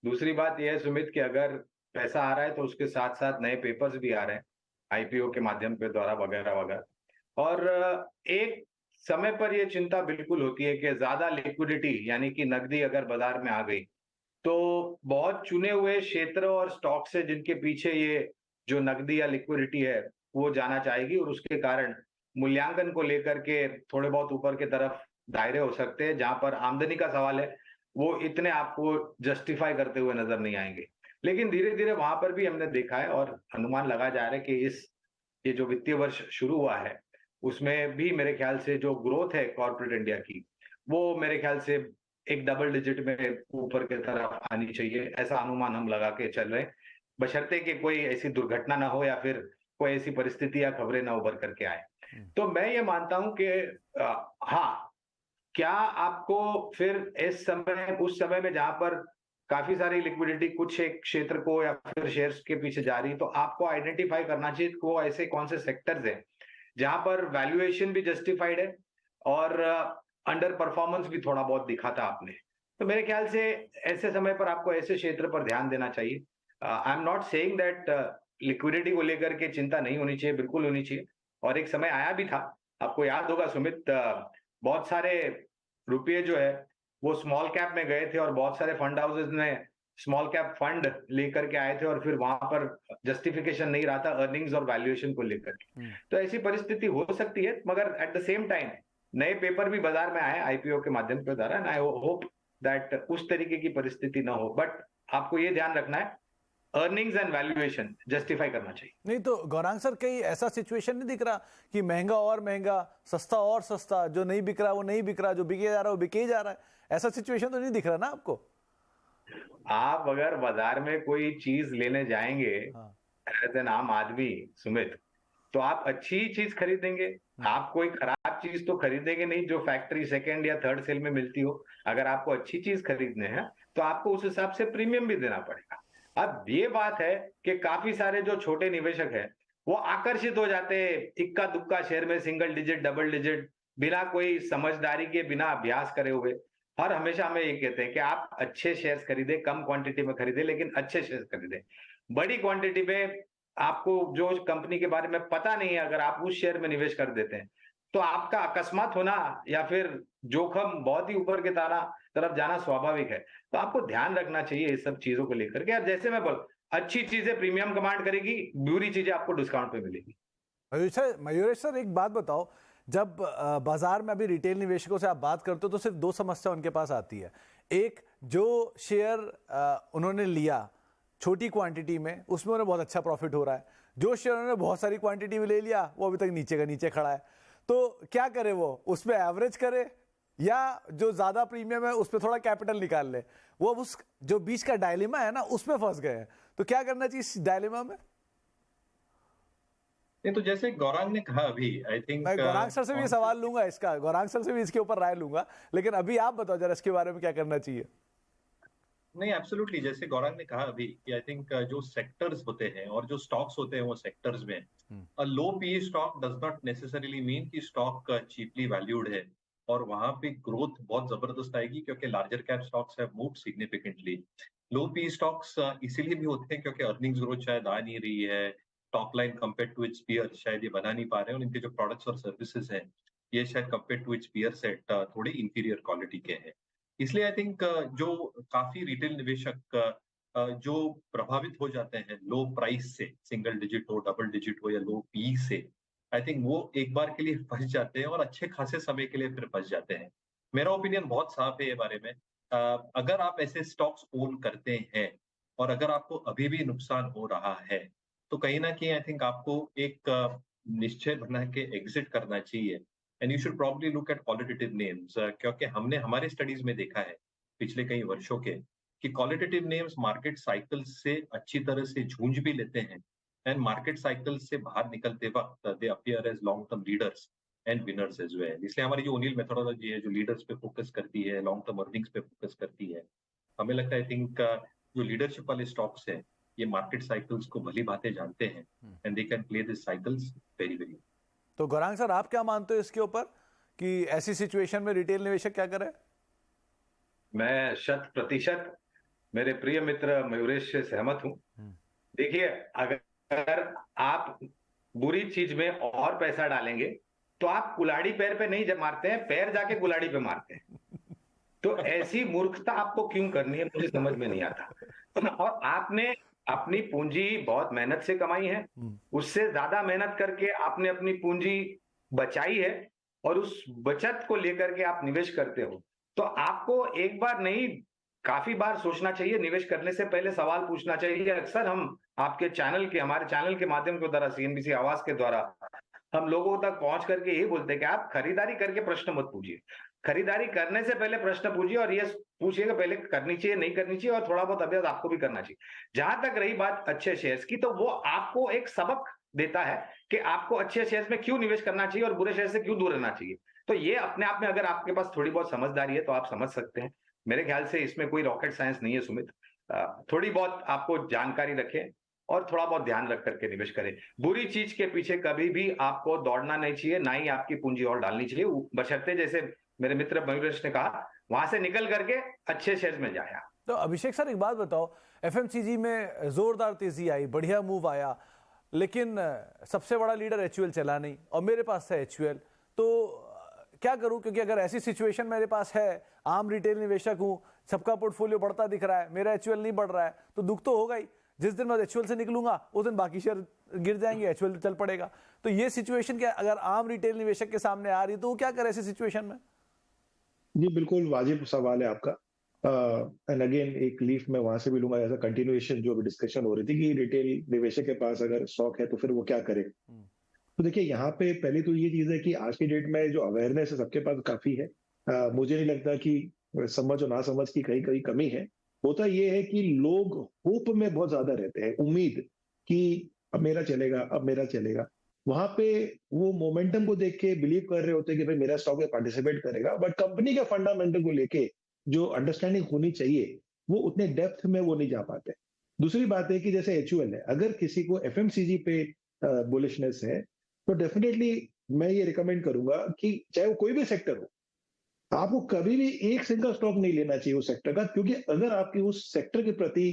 दूसरी बात यह है सुमित कि अगर पैसा आ रहा है तो उसके साथ साथ नए पेपर्स भी आ रहे हैं आईपीओ के माध्यम के द्वारा वगैरह वगैरह। और एक समय पर यह चिंता बिल्कुल होती है कि ज्यादा लिक्विडिटी यानी कि नकदी अगर बाजार में आ गई तो बहुत चुने हुए क्षेत्र और स्टॉक से जिनके पीछे ये जो नकदी या लिक्विडिटी है वो जाना चाहेगी, और उसके कारण मूल्यांकन को लेकर के थोड़े बहुत ऊपर की तरफ दायरे हो सकते हैं। जहां पर आमदनी का सवाल है वो इतने आपको जस्टिफाई करते हुए नजर नहीं आएंगे। लेकिन धीरे धीरे वहां पर भी हमने देखा है और अनुमान लगाया जा रहा है कि ये जो वित्तीय वर्ष शुरू हुआ है उसमें भी मेरे ख्याल से जो ग्रोथ है कॉर्पोरेट इंडिया की, वो मेरे ख्याल से एक डबल डिजिट में ऊपर की तरफ आनी चाहिए, ऐसा अनुमान हम लगा के चल रहे हैं, बशर्ते कि कोई ऐसी दुर्घटना ना हो या फिर कोई ऐसी परिस्थिति या खबरें ना उभर करके आए। तो मैं ये मानता हूं कि हाँ, क्या आपको फिर उस समय में जहां पर काफी सारी लिक्विडिटी कुछ एक क्षेत्र को या फिर शेयर्स के पीछे जा रही, तो आपको आइडेंटिफाई करना चाहिए कि वो ऐसे कौन से सेक्टर्स हैं जहां पर वैल्यूएशन भी जस्टिफाइड है और अंडर परफॉर्मेंस भी थोड़ा बहुत दिखा था आपने। तो मेरे ख्याल से ऐसे समय पर आपको ऐसे क्षेत्र पर ध्यान देना चाहिए। I am not saying that liquidity को लेकर के चिंता नहीं होनी चाहिए, बिल्कुल होनी चाहिए। और एक समय आया भी था, आपको याद होगा सुमित, बहुत सारे रुपये जो है वो स्मॉल कैप में गए थे और बहुत सारे फंड हाउसेज ने स्मॉल कैप फंड लेकर के आए थे और फिर वहां पर जस्टिफिकेशन नहीं रहा था अर्निंग्स और वैल्यूएशन को लेकर के। तो ऐसी परिस्थिति हो सकती है, मगर एट द सेम टाइम नए पेपर भी बाजार में आए आईपीओ के माध्यम के द्वारा, एंड आई होप दैट उस तरीके की परिस्थिति ना हो, बट आपको ये ध्यान रखना है अर्निंग्स एंड वैल्यूएशन जस्टिफाई करना चाहिए। नहीं तो गौरांग सर, कहीं ऐसा सिचुएशन नहीं दिख रहा कि महंगा और महंगा, सस्ता और सस्ता, जो नहीं बिक रहा वो नहीं बिक रहा, जो बिके जा रहा वो बिके जा रहा है, ऐसा सिचुएशन तो नहीं दिख रहा ना आपको? आप अगर बाजार में कोई चीज लेने जाएंगे एज एन आम आदमी सुमित, तो आप अच्छी चीज खरीदेंगे, आप कोई खराब चीज तो खरीदेंगे नहीं जो फैक्ट्री सेकंड या थर्ड सेल में मिलती हो। अगर आपको अच्छी चीज खरीदने हैं तो आपको उस हिसाब से प्रीमियम भी देना पड़ेगा। अब ये बात है कि काफी सारे जो छोटे निवेशक हैं वो आकर्षित हो जाते हैं इक्का दुक्का शेयर में, सिंगल डिजिट डबल डिजिट, बिना कोई समझदारी के, बिना अभ्यास करे हुए। और हमेशा हमें ये कहते हैं कि आप अच्छे शेयर्स खरीदे, कम क्वांटिटी में खरीदे, लेकिन अच्छे शेयर्स खरीदे। बड़ी क्वांटिटी में आपको जो कंपनी के बारे में पता नहीं है, अगर आप उस शेयर में निवेश कर देते हैं तो आपका अकस्मात होना या फिर जोखिम बहुत ही ऊपर के तरफ जाना स्वाभाविक है। तो आपको ध्यान रखना चाहिए इस सब चीजों को लेकर के। और जैसे मैं बोल, अच्छी चीजें प्रीमियम कमांड करेगी, बुरी चीजें आपको डिस्काउंट पे मिलेगी। मयूरेश सर, एक बात बताओ, जब बाजार में अभी रिटेल निवेशकों से आप बात करते हो तो सिर्फ दो समस्या उनके पास आती है। एक, जो शेयर उन्होंने लिया छोटी क्वांटिटी में, उसमें उन्हें बहुत अच्छा प्रॉफिट हो रहा है। जो शेयर उन्होंने बहुत सारी क्वांटिटी में ले लिया वो अभी तक नीचे का नीचे खड़ा है। तो क्या करे वो, उसमें एवरेज करे या जो ज्यादा प्रीमियम है उस पर थोड़ा कैपिटल निकाल ले? वो अब उस जो बीच का डायलेमा है ना, उसमें फंस गए हैं। तो क्या करना चाहिए इस डायलेमा में? नहीं तो जैसे गौरांग ने कहा अभी, आई थिंक मैं गौरांग सर से भी सवाल लूंगा इसका, गौरांग सर से भी इसके ऊपर राय लूंगा, लेकिन अभी आप बताओ जरा इसके बारे में क्या करना चाहिए। नहीं, एब्सोल्युटली, जैसे गौरांग ने कहा अभी कि आई थिंक जो सेक्टर्स होते हैं और जो स्टॉक्स होते हैं वो सेक्टर्स में, a low PE stock does not necessarily mean कि स्टॉक चीपली वैल्यूड है और वहां पे ग्रोथ बहुत जबरदस्त आएगी, क्योंकि larger cap stocks have moved significantly. Low PE stocks इसीलिए भी होते हैं क्योंकि अर्निंग्स ग्रोथ शायद आ नहीं रही है, top line compare to its peer शायद ये बना नहीं पा रहे हैं, और इनके जो प्रोडक्ट्स और सर्विसेज हैं ये शायद compare to its peer set थोड़े इंफीरियर क्वालिटी के हैं। इसलिए आई थिंक जो काफी रिटेल निवेशक जो प्रभावित हो जाते हैं लो प्राइस से, सिंगल डिजिट हो, डबल डिजिट हो या लो पी से, आई थिंक वो एक बार के लिए फंस जाते हैं और अच्छे खासे समय के लिए फिर फंस जाते हैं। मेरा ओपिनियन बहुत साफ है ये बारे में। अगर आप ऐसे स्टॉक्स ओन करते हैं और अगर आपको अभी भी नुकसान हो रहा है तो कहीं ना कहीं आई थिंक आपको एक निश्चय बना के एग्जिट करना चाहिए। And you should probably look at qualitative names, क्योंकि हमने हमारे स्टडीज में देखा है पिछले कई वर्षों के कि क्वालिटेटिव नेम्स मार्केट साइकिल्स से अच्छी तरह से जूझ भी लेते हैं, एंड मार्केट साइकिल्स से बाहर निकलते वक्त they appear as long term leaders and winners as well. इसलिए हमारी जो ओनिल मेथोडोलॉजी है, जो लीडर्स पे फोकस करती है, लॉन्ग टर्म अर्निंग्स पे फोकस करती है, हमें लगता है आई थिंक जो लीडरशिप वाले स्टॉक्स हैं ये मार्केट साइकिल्स को भली भांति जानते हैं and they can play this cycles very very. तो गौरांग सर, आप क्या मानते हो इसके ऊपर कि ऐसी सिचुएशन में रिटेल निवेशक क्या करे? मैं 100% मेरे प्रिय मित्र मयूरेश से सहमत हूं। देखिए, अगर आप बुरी चीज में और पैसा डालेंगे तो आप कुल्हाड़ी पैर पे नहीं मारते हैं, पैर जाके कुल्हाड़ी पे मारते हैं। तो ऐसी मूर्खता आपको क्यों करनी है, मुझे समझ में नहीं आता। और आपने अपनी पूंजी बहुत मेहनत से कमाई है, उससे ज्यादा मेहनत करके आपने अपनी पूंजी बचाई है और उस बचत को लेकर के आप निवेश करते हो, तो आपको एक बार नहीं काफी बार सोचना चाहिए। निवेश करने से पहले सवाल पूछना चाहिए। अक्सर हम आपके चैनल के, हमारे चैनल के माध्यम के द्वारा, सीएनबीसी आवाज के द्वारा हम लोगों तक पहुंच करके यही बोलते हैं कि आप खरीदारी करके प्रश्न मत पूछिए, खरीदारी करने से पहले प्रश्न पूछिए और ये पूछिए कि पहले करनी चाहिए नहीं करनी चाहिए, और थोड़ा बहुत अभ्यास आपको भी करना चाहिए। जहां तक रही बात अच्छे शेयर्स की, तो वो आपको एक सबक देता है कि आपको अच्छे शेयर्स में क्यों निवेश करना चाहिए और बुरे शेयर से क्यों दूर रहना चाहिए। तो ये अपने आप में अगर आपके पास थोड़ी बहुत समझदारी है तो आप समझ सकते हैं। मेरे ख्याल से इसमें कोई रॉकेट साइंस नहीं है सुमित। थोड़ी बहुत आपको जानकारी रखें और थोड़ा बहुत ध्यान रख करके निवेश करें। बुरी चीज के पीछे कभी भी आपको दौड़ना नहीं चाहिए, ना ही आपकी पूंजी और डालनी चाहिए, बशर्ते जैसे मेरे मित्र मयूरेश ने कहा वहां से निकल करके अच्छे शेयर्स में जाए। तो अभिषेक सर, एक बात बताओ, एफएमसीजी में जोरदार तेजी आई, बढ़िया मूव आया, लेकिन सबसे बड़ा लीडर एचयूएल चला नहीं और मेरे पास है एचयूएल, तो क्या करूं? क्योंकि अगर ऐसी सिचुएशन मेरे पास है, आम रिटेल निवेशक हूं, सबका पोर्टफोलियो बढ़ता दिख रहा है, मेरा एचयूएल नहीं बढ़ रहा है, तो दुख तो होगा ही। जिस दिन मैं एचयूएल से निकलूंगा उस दिन बाकी शेयर गिर जाएंगे, एचयूएल चल पड़ेगा। तो ये सिचुएशन क्या अगर आम रिटेल निवेशक के सामने आ रही है तो वो क्या करे ऐसी सिचुएशन में? जी बिल्कुल वाजिब सवाल है आपका। एंड अगेन एक लीफ मैं वहां से भी लूंगा एज अ कंटिन्यूएशन जो डिस्कशन हो रही थी कि रिटेल निवेशक के पास अगर स्टॉक है तो फिर वो क्या करे। तो देखिए यहाँ पे पहले तो ये चीज है कि आज की डेट में जो अवेयरनेस है सबके पास काफी है। मुझे नहीं लगता कि समझ और ना समझ की कहीं कहीं कमी है। होता ये है कि लोग होप में बहुत ज्यादा रहते हैं, उम्मीद कि अब मेरा चलेगा, अब मेरा चलेगा। वहां पे वो मोमेंटम को देख के बिलीव कर रहे होते हैं कि भाई मेरा स्टॉक में पार्टिसिपेट करेगा, बट कंपनी के फंडामेंटल को लेके जो अंडरस्टैंडिंग होनी चाहिए वो उतने डेप्थ में वो नहीं जा पाते। दूसरी बात है कि जैसे HUL है, अगर किसी को FMCG पे बुलिशनेस है तो डेफिनेटली मैं ये रिकमेंड करूंगा कि चाहे वो कोई भी सेक्टर हो, आपको कभी भी एक सिंगल स्टॉक नहीं लेना चाहिए उस सेक्टर का, क्योंकि अगर आपकी उस सेक्टर के प्रति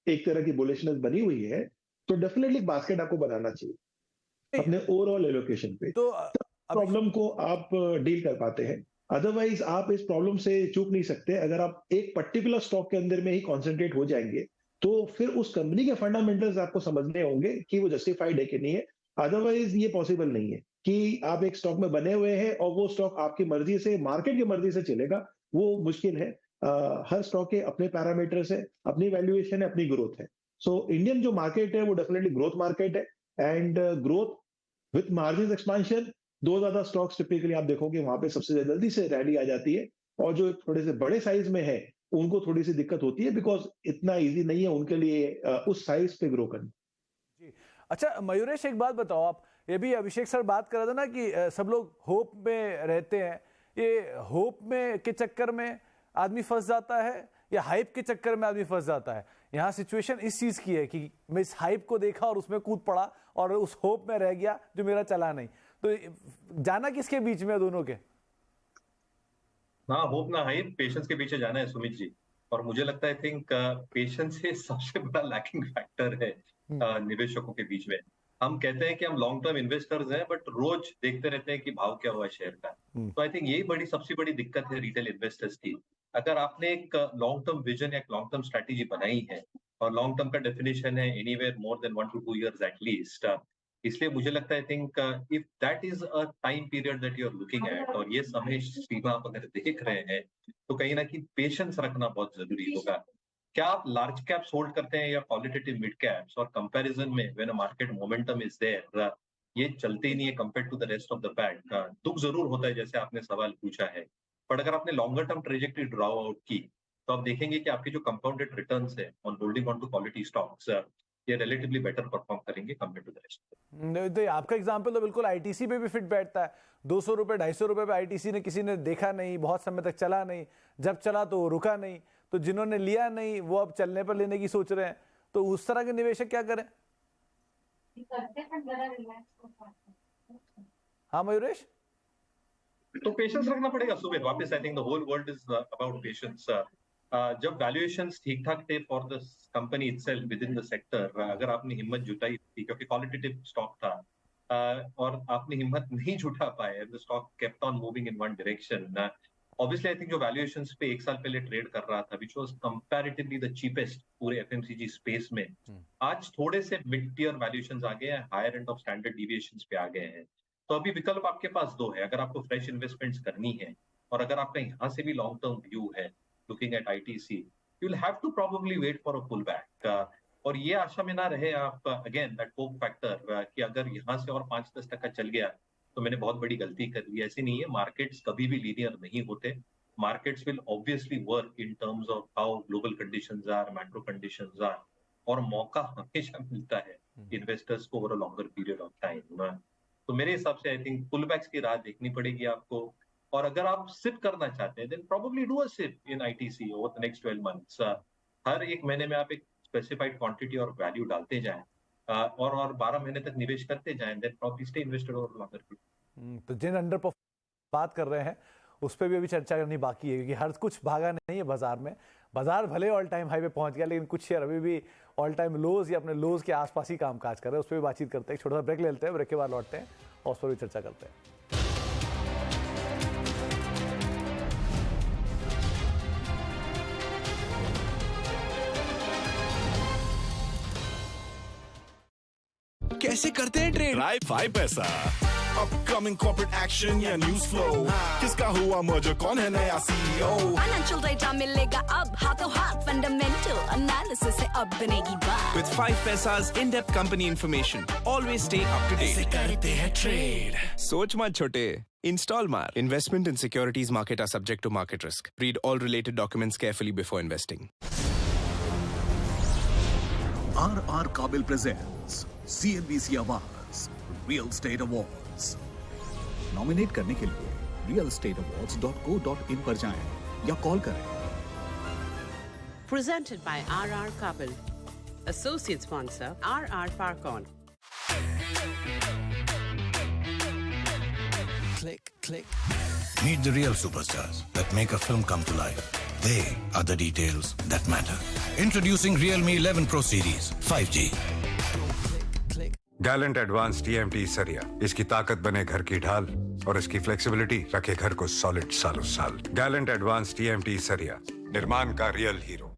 एक तरह की बुलिशनेस बनी हुई है तो डेफिनेटली बास्केट आपको बनाना चाहिए अपने ओवरऑल एलोकेशन पे। तो प्रॉब्लम को आप डील कर पाते हैं, अदरवाइज आप इस प्रॉब्लम से चूक नहीं सकते। अगर आप एक पर्टिकुलर स्टॉक के अंदर में ही कॉन्सेंट्रेट हो जाएंगे तो फिर उस कंपनी के फंडामेंटल्स आपको समझने होंगे कि वो जस्टिफाइड है कि नहीं है। अदरवाइज ये पॉसिबल नहीं है कि आप एक स्टॉक में बने हुए हैं और वो स्टॉक आपकी मर्जी से, मार्केट की मर्जी से चलेगा, वो मुश्किल है। हर स्टॉक के अपने पैरामीटर्स है, अपनी वैल्यूएशन है, अपनी ग्रोथ है। सो इंडियन जो मार्केट है वो डेफिनेटली ग्रोथ मार्केट है, and growth with margin expansion, दो ज्यादा स्टॉक्स टिपिकली आप देखोगे वहां पे सबसे जल्दी से रैली आ जाती है, और जो थोड़े से बड़े साइज में है उनको थोड़ी सी दिक्कत होती है, बिकॉज इतना इजी नहीं है उनके लिए उस साइज पे ग्रो करना। जी अच्छा मयूरेश, एक बात बताओ आप, ये भी अभिषेक सर बात कर रहे थे ना कि सब लोग होप में रहते हैं, ये होप में के चक्कर में आदमी फंस जाता है या हाइप के चक्कर में आदमी फंस जाता है? यहाँ सिचुएशन इस चीज की है कि मैं इस हाइप को देखा और उसमें कूद पड़ा और उस होप में रह गया जो मेरा चला नहीं, तो जाना किसके बीच में है दोनों के? ना होप ना हाइप, पेशेंस के पीछे जाना है सुमित जी। और मुझे लगता है आई थिंक पेशेंस ही सबसे बड़ा लैकिंग फैक्टर है निवेशकों के बीच में। हम कहते हैं कि हम लॉन्ग टर्म इन्वेस्टर्स हैं, बट रोज देखते रहते हैं कि भाव क्या हुआ है शेयर का। तो आई थिंक यही सबसे बड़ी दिक्कत है रिटेल इन्वेस्टर्स की। अगर आपने एक लॉन्ग टर्म विजन या लॉन्ग टर्म स्ट्रेटेजी बनाई है, और लॉन्ग टर्म का डेफिनेशन है anywhere more than 1 to 2 years at least, इसलिए मुझे लगता है I think if that is a time period that you are looking at, और ये समय सीमा आप अगर देख रहे हैं, तो कहीं ना कहीं पेशेंस रखना बहुत जरूरी होगा। क्या आप लार्ज कैप्स होल्ड करते हैं या क्वालिटेटिव मिड कैप्स, और कंपैरिजन में when a market momentum is there, ये चलते ही नहीं है compare to the rest of the pack. दुख जरूर होता है जैसे आपने सवाल पूछा है, बट अगर आपने longer term trajectory draw out की तो आप देखेंगे कि आपके जो कंपाउंडेड रिटर्न्स है on holding on to quality stocks, ये रिलेटिवली बेटर परफॉर्म करेंगे कंपेयर टू द रेस्ट। तो आपका एग्जांपल तो बिल्कुल आईटीसी पे भी फिट बैठता है। 200 रुपए 250 रुपए पे आईटीसी ने किसी ने देखा नहीं, बहुत समय तक चला नहीं, जब चला तो वो रुका नहीं, तो जिन्होंने लिया नहीं वो अब चलने पर लेने की सोच रहे हैं। तो उस तरह के निवेशक क्या करें? हाँ मयूरेश, तो पेशेंस रखना पड़ेगा सुमित। वापस I think the whole world is about patience. जब वैल्यूएशंस ठीक ठाक थे for the company itself within the sector, अगर आपने हिम्मत जुटाई थी क्योंकि क्वालिटेटिव स्टॉक था, और आपने हिम्मत नहीं जुटा पाए, the stock kept on moving in one direction, obviously I think जो वैल्यूएशंस पे एक साल पहले ट्रेड कर रहा था, which was comparatively the cheapest पूरे एफएमसीजी स्पेस में, आज थोड़े से मिड टियर वैल्यूएशंस आ गए हैं, higher end of standard deviations पे आ गए हैं। तो अभी विकल्प आपके पास दो है, अगर आपको फ्रेश इन्वेस्टमेंट्स करनी है और अगर आपका यहाँ से भी लॉन्ग टर्म व्यू है looking at ITC, you will have to probably wait for a pull back. और ये आशा में ना रहे आप अगेन दैट होप फैक्टर कि अगर यहाँ से और 5-10% चल गया तो मैंने बहुत बड़ी गलती कर ली। ऐसी नहीं है, मार्केट्स कभी भी लीनियर नहीं होते। Markets will obviously work in terms of how global conditions are, macro conditions are, और मौका हमेशा मिलता है इन्वेस्टर्स को over a longer period of time. तो मेरे हिसाब से आई थिंक पुल बैक्स की राह देखनी पड़ेगी आपको, और अगर आप सिप करना चाहते हैं then probably do a SIP in ITC over the next 12 months. हर एक महीने में आप एक स्पेसिफाइड क्वांटिटी और वैल्यू डालते जाएं, और 12 महीने तक निवेश करते जाएं, then probably stay invested over longer period. तो जिन अंडर बात कर रहे हैं उस पर भी अभी चर्चा करनी बाकी है, क्योंकि हर कुछ भागा नहीं है बाजार में। बाजार भले ऑल टाइम हाई पे पहुंच गया, लेकिन कुछ शेयर अभी भी ऑल टाइम लोज या अपने लोज के आसपास ही कामकाज कर रहे हैं। उस पर भी बातचीत करते हैं, एक छोटा सा ब्रेक ले लेते हैं, ब्रेक के बाद लौटते हैं और उस पर भी चर्चा करते हैं। कैसे करते हैं ट्रेड? ट्राई 5 पैसा। अपकमिंग कॉर्पोरेट एक्शन या न्यूज फ्लो, किसका हुआ मर्जर, कौन है नया CEO। फाइनेंशियल डेटा मिलेगा अब हाथों हाथ, फंडामेंटल एनालिसिस से अब बनेगी बात। With 5paisa's in-depth company information, always stay up to date. करते हैं ट्रेड। सोच मत छोटे, install मार। Investment in securities market are subject to market risk. Read all related documents carefully before investing. RR Kabil presents CNBC Awards Real Estate Awards। Nominate करने के लिए realestateawards.co.in पर जाएं या कॉल करें। Presented by RR Kabil. Associate sponsor RR Farcon. Click, click. Meet the real superstars that make a film come to life. They are the details that matter. Introducing Realme 11 Pro Series 5G. Gallant advance TMT सरिया, इसकी ताकत बने घर की ढाल और इसकी flexibility रखे घर को सॉलिड सालों साल। गैलेंट एडवांस TMT सरिया, निर्माण का real hero.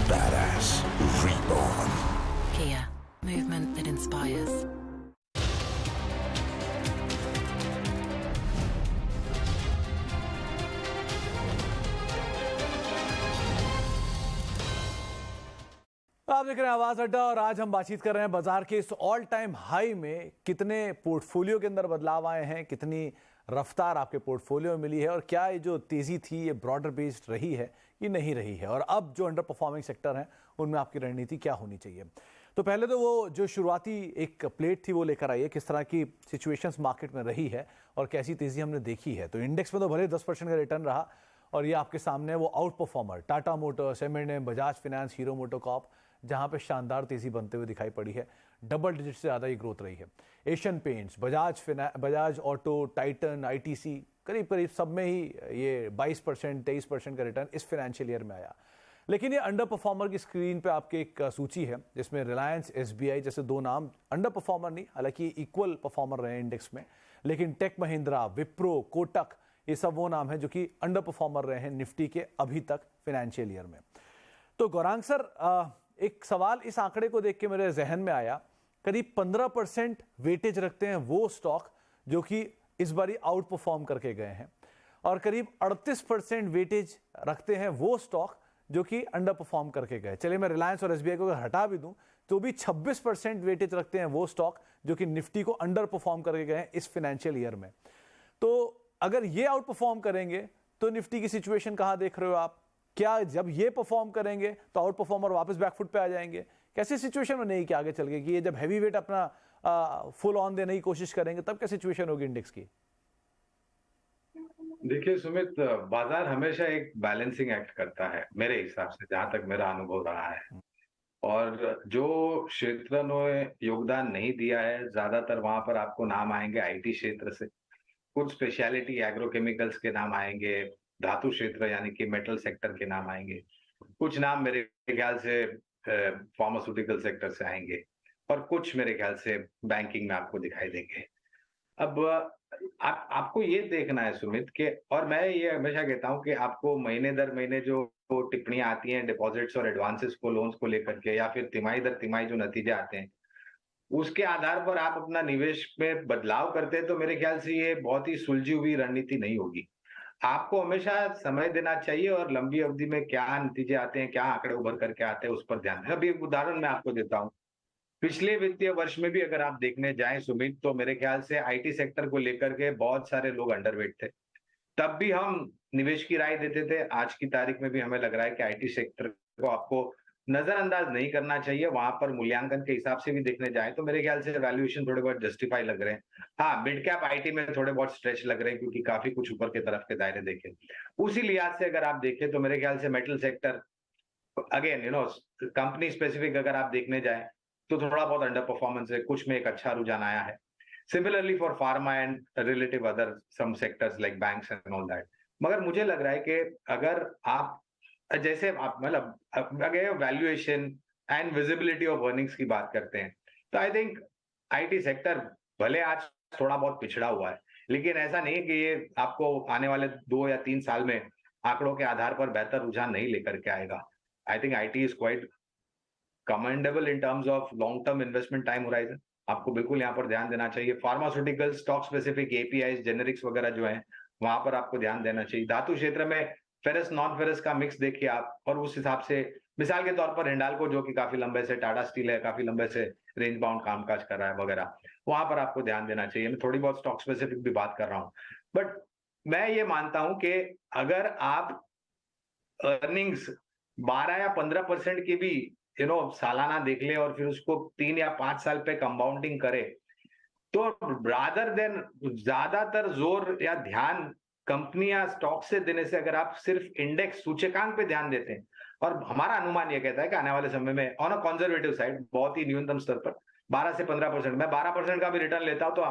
Badass reborn. Kia, movement that inspires. आप देख रहे हैं आवाज अड्डा और आज हम बातचीत कर रहे हैं बाजार के इस ऑल टाइम हाई में कितने पोर्टफोलियो के अंदर बदलाव आए हैं, कितनी रफ्तार आपके पोर्टफोलियो में मिली है और क्या ये जो तेजी थी ये ब्रॉडर बेस्ड रही है ये नहीं रही है, और अब जो अंडर परफॉर्मिंग सेक्टर हैं उनमें आपकी रणनीति क्या होनी चाहिए। तो पहले तो वो जो शुरुआती एक प्लेट थी वो लेकर आइए, किस तरह की सिचुएशंस मार्केट में रही है और कैसी तेजी हमने देखी है। तो इंडेक्स में तो भले 10% का रिटर्न रहा और ये आपके सामने वो out performer Tata Motors, M&M, Bajaj finance, hero MotoCorp, जहां पे शानदार तेजी बनते हुए दिखाई पड़ी है। डबल डिजिट से ज़्यादा ही ग्रोथ रही है। Asian paints, Bajaj auto, Titan, ITC करीब करीब सब में ही ये 22%, 23% का रिटर्न इस फाइनेंशियल ईयर में आया। लेकिन ये अंडर परफॉर्मर की स्क्रीन पे आपके एक सूची है जिसमें रिलायंस, SBI जैसे दो नाम अंडर परफॉर्मर नहीं, हालांकि इक्वल परफॉर्मर रहे इंडेक्स में, लेकिन टेक महिंद्रा, विप्रो, कोटक ये सब वो नाम हैं जो कि अंडर परफॉर्मर रहे हैं निफ्टी के अभी तक फाइनेंशियल ईयर में। तो गौरांग सर, एक सवाल इस आंकड़े को देख के मेरे जहन में आया, करीब 15% वेटेज रखते हैं वो स्टॉक जो कि इस बारी आउट परफॉर्म करके गए हैं और करीब 38% वेटेज रखते हैं वो स्टॉक जो कि अंडर परफॉर्म करके गए। चलिए मैं रिलायंस और SBI को अगर हटा भी दूं तो भी 26% वेटेज रखते हैं वो स्टॉक जो कि निफ्टी को अंडर परफॉर्म करके गए हैं इस फाइनेंशियल ईयर में। तो अगर ये आउट परफॉर्म करेंगे तो निफ्टी की सिचुएशन कहां देख रहे हो आप? क्या जब ये परफॉर्म करेंगे तो आउट परफॉर्मर वापस बैकफुट पे आ जाएंगे? कैसी सिचुएशन में नहीं कि आगे चल के कि ये जब हैवी वेट अपना फुल ऑन देने की कोशिश करेंगे तब क्या सिचुएशन होगी इंडेक्स की? देखिए सुमित, बाजार हमेशा एक बैलेंसिंग एक्ट करता है मेरे हिसाब से, जहां तक मेरा अनुभव रहा है। और जो क्षेत्र ने योगदान नहीं दिया है, ज्यादातर वहां पर आपको नाम आएंगे IT क्षेत्र से, कुछ स्पेशलिटी एग्रोकेमिकल्स के नाम आएंगे, धातु क्षेत्र यानी कि मेटल सेक्टर के नाम आएंगे, कुछ नाम मेरे ख्याल से फार्मास्यूटिकल सेक्टर से आएंगे और कुछ मेरे ख्याल से बैंकिंग में आपको दिखाई देंगे। अब आपको ये देखना है सुमित के, और मैं ये हमेशा कहता हूं कि आपको महीने दर महीने जो टिप्पणियां आती हैं डिपॉजिट्स और एडवांसेस को, लोन्स को लेकर के, या फिर तिमाही दर तिमाही जो नतीजे आते हैं उसके आधार पर आप अपना निवेश में बदलाव करते हैं, तो मेरे ख्याल से ये बहुत ही सुलझी हुई रणनीति नहीं होगी। आपको हमेशा समय देना चाहिए और लंबी अवधि में क्या नतीजे आते हैं, क्या आंकड़े उभर करके आते हैं, उस पर ध्यान दें। अभी एक उदाहरण मैं आपको देता हूं, पिछले वित्तीय वर्ष में भी अगर आप देखने जाएं सुमित, तो मेरे ख्याल से IT सेक्टर को लेकर के बहुत सारे लोग अंडरवेट थे। तब भी हम निवेश की राय देते थे। आज की तारीख में भी हमें लग रहा है कि IT सेक्टर को आपको नजरअंदाज नहीं करना चाहिए। वहां पर मूल्यांकन के हिसाब से भी देखने जाए तो मेरे ख्याल से वैल्यूएशन थोड़े बहुत जस्टिफाई लग रहे हैं। हाँ, मिड कैप IT में थोड़े बहुत स्ट्रेच लग रहे हैं क्योंकि काफी कुछ ऊपर के तरफ के दायरे देखे। उसी लिहाज से अगर आप देखें तो मेरे ख्याल से metal sector, again company specific अगर आप देखने जाए तो थोड़ा बहुत अंडर परफॉर्मेंस है, कुछ में एक अच्छा रुझान आया है। Similarly for pharma and relative other some sectors like banks and all that. मगर मुझे लग रहा है कि अगर आप जैसे आप मतलब अगर valuation and visibility of earnings की बात करते हैं, तो आई थिंक आईटी सेक्टर भले आज थोड़ा बहुत पिछड़ा हुआ है, लेकिन ऐसा नहीं कि ये आपको आने वाले 2 या 3 साल में आंकड़ों के आधार पर बेहतर रुझान नहीं लेकर के आएगा। I think IT is quite commendable in terms of long term investment time horizon. आपको बिल्कुल यहाँ पर ध्यान देना चाहिए। Pharmaceutical, stock specific API, generics वगैरह जो है, वहां पर आपको ध्यान देना चाहिए। धातु क्षेत्र में फेरस नॉन फेरस का मिक्स देखिए आप, और उस हिसाब से मिसाल के तौर पर हिंडाल्को जो कि काफी लंबे से, टाटा स्टील है, काफी लंबे से रेंज बाउंड कामकाज कर रहा है वगैरह, वहां पर आपको ध्यान देना चाहिए। मैं थोड़ी बहुत स्टॉक स्पेसिफिक भी बात कर रहा हूँ, बट मैं ये मानता हूं कि अगर आप अर्निंग्स 12 या 15% की भी सालाना देख ले और फिर उसको 3 या 5 साल पे कंपाउंडिंग करे, तो रादर देन ज्यादातर जोर या ध्यान कंपनियां स्टॉक से देने से अगर आप सिर्फ इंडेक्स सूचकांक पे ध्यान देते हैं, और हमारा अनुमान यह कहता है कि आने वाले समय में ऑन अ कंजर्वेटिव साइड बहुत ही न्यूनतम स्तर पर 12 से 15%, मैं 12% का भी रिटर्न लेता हूं, तो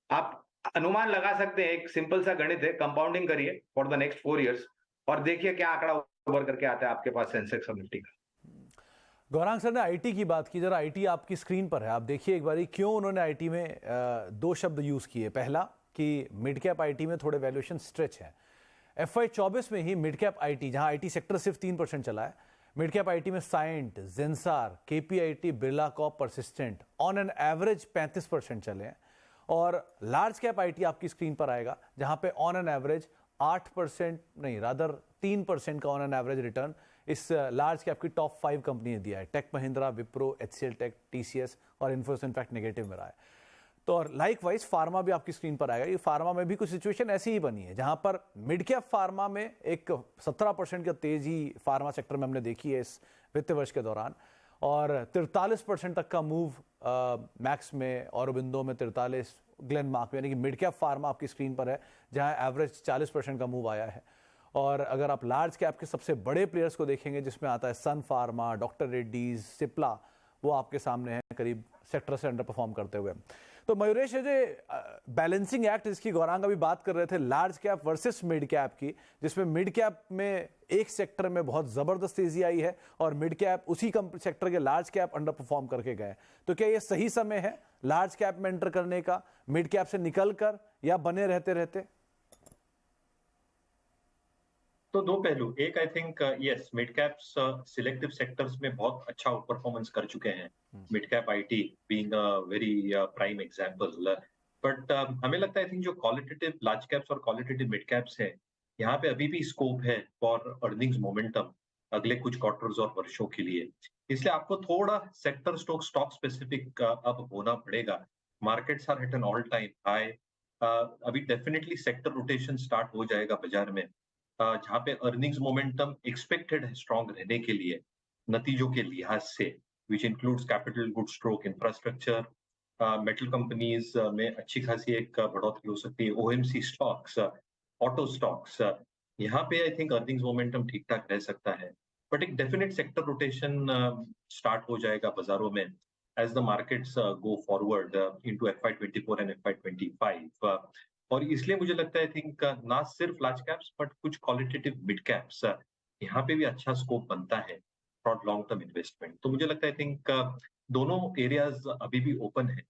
आप अनुमान लगा सकते हैं। एक सिंपल सा गणित है, कंपाउंडिंग करिए फॉर द नेक्स्ट 4 इयर्स और देखिए क्या आंकड़ा उभर करके आता है आपके पास सेंसेक्स और निफ्टी का। गौरांग सर ने आईटी की बात की, जरा आईटी आपकी स्क्रीन पर है, आप देखिए एक बारी क्यों उन्होंने आईटी में 2 शब्द यूज किए। पहला कि मिड कैप आईटी में थोड़े वैल्यूएशन स्ट्रेच है। FY24 में ही मिड कैप आईटी, जहां आईटी सेक्टर सिर्फ 3% चला है, मिड कैप आईटी में साइंट, जेंसार, केपीआईटी, बिरला कॉप, परसिस्टेंट ऑन एन एवरेज 35% चले हैं। और लार्ज कैप आईटी आपकी स्क्रीन पर आएगा, जहां पे ऑन एन एवरेज 8% नहीं, रादर 3% का ऑन एन एवरेज रिटर्न इस लार्ज कैप की टॉप 5 कंपनी ने दिया है। Take Mahindra, Wipro, HCL take, TCS और इन्फोसिस इनफैक्ट नेगेटिव में रहा है। तो और लाइक वाइज फार्मा भी आपकी स्क्रीन पर आएगा। ये फार्मा में भी कुछ सिचुएशन ऐसी ही बनी है, जहां पर मिड कैप फार्मा में एक 17% की तेजी फार्मा सेक्टर में हमने देखी है इस वित्त वर्ष के दौरान, और 43% तक का मूव मैक्स में, औरबिंदो में 43, ग्लेनमार्क में, यानी कि मिड कैप फार्मा आपकी स्क्रीन पर है, जहां एवरेज 40% का मूव आया है। और अगर आप लार्ज कैप के सबसे बड़े प्लेयर्स को देखेंगे, जिसमें आता है सन फार्मा, डॉक्टर रेड्डीज, सिप्ला, वो आपके सामने है करीब सेक्टर से अंडर परफॉर्म करते हुए। तो मयूरेश, ये जो बैलेंसिंग एक्ट जिसकी गौरांग अभी बात कर रहे थे, large cap versus mid cap की, जिसमें मिड कैप में एक सेक्टर में बहुत जबरदस्त तेजी आई है और मिड कैप उसी सेक्टर के लार्ज कैप अंडर परफॉर्म करके गए, तो क्या ये सही समय है लार्ज कैप में एंटर करने का, मिड कैप से निकल कर, या बने रहते रहते? तो 2 पहलू। एक, I think yes, mid caps selective sectors में बहुत अच्छा परफॉर्मेंस कर चुके हैं, mid cap IT being a very prime example. But हमें लगता है आई थिंक जो क्वालिटेटिव लार्ज कैप्स और क्वालिटेटिव मिड कैप्स है, यहाँ पे अभी भी स्कोप है फॉर अर्निंग्स मोमेंटम अगले कुछ क्वार्टर्स और वर्षों के लिए। इसलिए आपको थोड़ा सेक्टर स्टॉक स्पेसिफिक अब होना पड़ेगा। Markets are at an all time high. अभी डेफिनेटली सेक्टर रोटेशन स्टार्ट हो जाएगा बाजार में, जहां पे अर्निंग्स मोमेंटम एक्सपेक्टेड है स्ट्रॉन्ग रहने के लिए नतीजों के लिहाज से, which includes capital goods stroke infrastructure, metal companies में अच्छी खासी एक बढ़ोतरी हो सकती है, OMC स्टॉक्स, ऑटो स्टॉक्स, यहाँ पे आई थिंक अर्निंग्स मोमेंटम ठीक ठाक रह सकता है। बट एक डेफिनेट सेक्टर रोटेशन स्टार्ट हो जाएगा बाजारों में as the markets go forward into FY24 and FY25। और इसलिए मुझे लगता है आई थिंक ना सिर्फ लार्ज कैप्स बट कुछ क्वालिटेटिव मिड कैप्स, यहाँ पे भी अच्छा स्कोप बनता है फॉर लॉन्ग टर्म इन्वेस्टमेंट। तो मुझे लगता है आई थिंक दोनों एरियाज अभी भी ओपन है।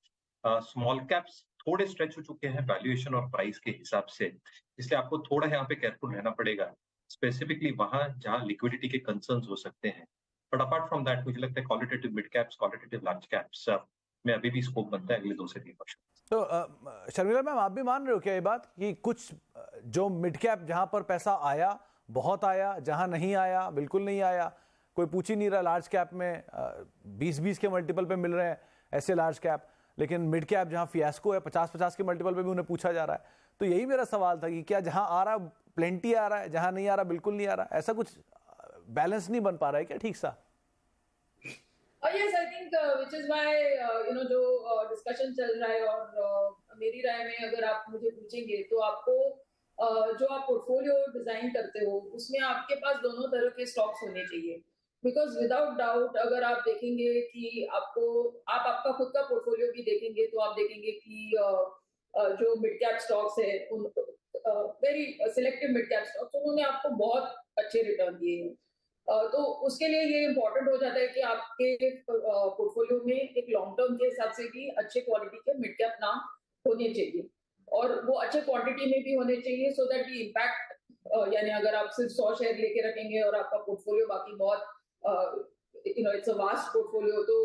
स्मॉल कैप्स थोड़े स्ट्रेच हो चुके हैं वैल्यूएशन और प्राइस के हिसाब से, इसलिए आपको थोड़ा यहाँ पे केयरफुल रहना पड़ेगा, स्पेसिफिकली वहां जहां लिक्विडिटी के कंसर्न्स हो सकते हैं। बट अपार्ट फ्रॉम दैट मुझे लगता है qualitative mid caps, qualitative large caps में अभी भी स्कोप बनता है अगले 2 से 3 वर्ष। तो शर्मिला मैम, आप भी मान रहे हो क्या ये बात कि कुछ जो मिड कैप जहां पर पैसा आया, बहुत आया, जहां नहीं आया बिल्कुल नहीं आया, कोई पूछ ही नहीं रहा, लार्ज कैप में 20-20 के मल्टीपल पे मिल रहे हैं ऐसे लार्ज कैप, लेकिन मिड कैप जहां फियास्को है 50-50 के मल्टीपल पे भी उन्हें पूछा जा रहा है। तो यही मेरा सवाल था कि क्या जहां आ रहा प्लेंटी आ रहा है, जहां नहीं आ रहा बिल्कुल नहीं आ रहा, ऐसा कुछ बैलेंस नहीं बन पा रहा है क्या ठीक सा? Yes, I think which is why जो डिस्कशन चल रहा है, और मेरी राय में अगर आप मुझे पूछेंगे तो आपको जो आप पोर्टफोलियो डिजाइन करते हो उसमें आपके पास दोनों तरह के स्टॉक्स होने चाहिए, बिकॉज विदाउट डाउट अगर आप देखेंगे कि आपका खुद का पोर्टफोलियो भी देखेंगे तो आप देखेंगे कि जो मिड कैप स्टॉक्स है, very selective mid cap stocks, उन्होंने आपको बहुत अच्छे रिटर्न दिए हैं। तो उसके लिए ये इम्पोर्टेंट हो जाता है कि आपके पोर्टफोलियो में एक लॉन्ग टर्म के हिसाब से भी अच्छे क्वालिटी के मिड कैप नाम होने चाहिए, और वो अच्छे क्वांटिटी में भी होने चाहिए, सो दैट दी इम्पैक्ट, यानी अगर आप सिर्फ 100 शेयर लेके रखेंगे और आपका पोर्टफोलियो बाकी बहुत इट्स अ वास्ट पोर्टफोलियो, तो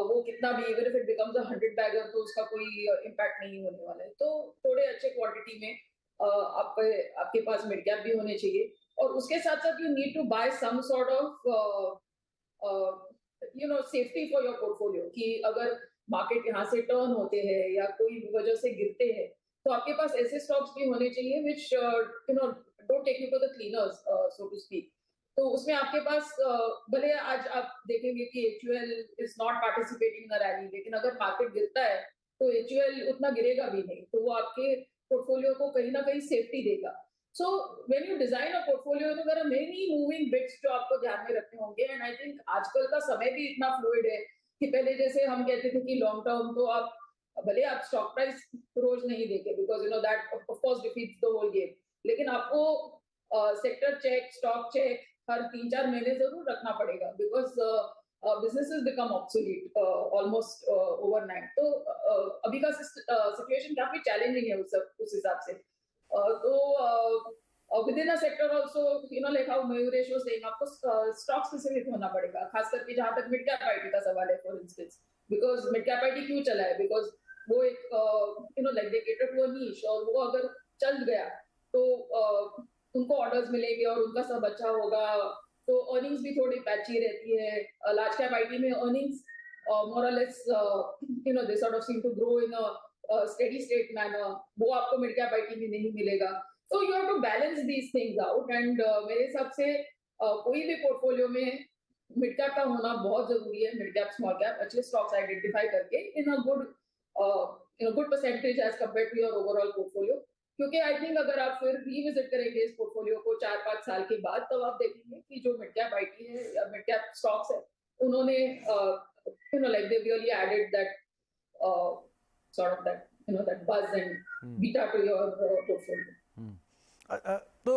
वो कितना भी, even if it becomes a 100 bagger, तो उसका कोई इम्पैक्ट नहीं होने वाला है। तो थोड़े अच्छे क्वांटिटी में आपके पास मिड कैप भी होने चाहिए, और उसके साथ साथ you need to buy some sort of safety for your portfolio, कि अगर मार्केट यहाँ से टर्न होते हैं या कोई वजह से गिरते हैं, तो आपके पास ऐसे स्टॉक्स भी होने चाहिए which don't take you to the cleaners, so to speak. तो उसमें आपके पास भले आज आप देखेंगे कि HUL is not participating in a rally, लेकिन अगर मार्केट गिरता है तो HUL उतना गिरेगा भी नहीं, तो वो आपके पोर्टफोलियो को कहीं ना कहीं सेफ्टी देगा। So when you design a portfolio, there are many moving bits जो आपको ध्यान में रखने होंगे, एंड आई थिंक आजकल का समय भी इतना फ्लूइड है कि पहले जैसे हम कहते थे कि लॉन्ग टर्म तो आप भले आप स्टॉक प्राइस रोज नहीं देखे, because that of course defeats the whole game, लेकिन आपको सेक्टर चेक, स्टॉक चेक हर 3-4 महीने जरूर रखना पड़ेगा, because businesses become obsolete almost overnight. तो अभी का सिचुएशन काफी चैलेंजिंग है उस हिसाब से। तो within a sector also, like how Mayuresh was saying, आपको स्टॉक स्पेसिफिक होना पड़ेगा, खास करके जहां तक मिड कैप आईटी का सवाल है, for instance, because mid cap IT क्यों चला है, बिकॉज वो एक like they cater to a niche, और वो अगर चल गया तो उनको ऑर्डर्स मिलेंगे और उनका सब अच्छा होगा, तो अर्निंग्स भी थोड़ी पैची रहती है। लार्ज कैप आईटी में अर्निंग्स मोर और less they sort of seem to grow in a steady state manner, वो आपको मिड कैप आईटी में नहीं मिलेगा। So you have to balance these things out, and मेरे हिसाब से कोई भी पोर्टफोलियो में मिड कैप का होना बहुत जरूरी है, मिड कैप, स्मॉल कैप, अच्छे स्टॉक्स आइडेंटिफाई करके in a good percentage as compare to your overall portfolio. क्योंकि आई थिंक अगर आप फिर रीविजिट करेंगे इस पोर्टफोलियो को 4-5 साल के बाद, तब आप देखेंगे कि जो मिड कैप आईटी है या मिड कैप स्टॉक्स है, उन्होंने like they really added that sort of that buzz and beta to your portfolio. तो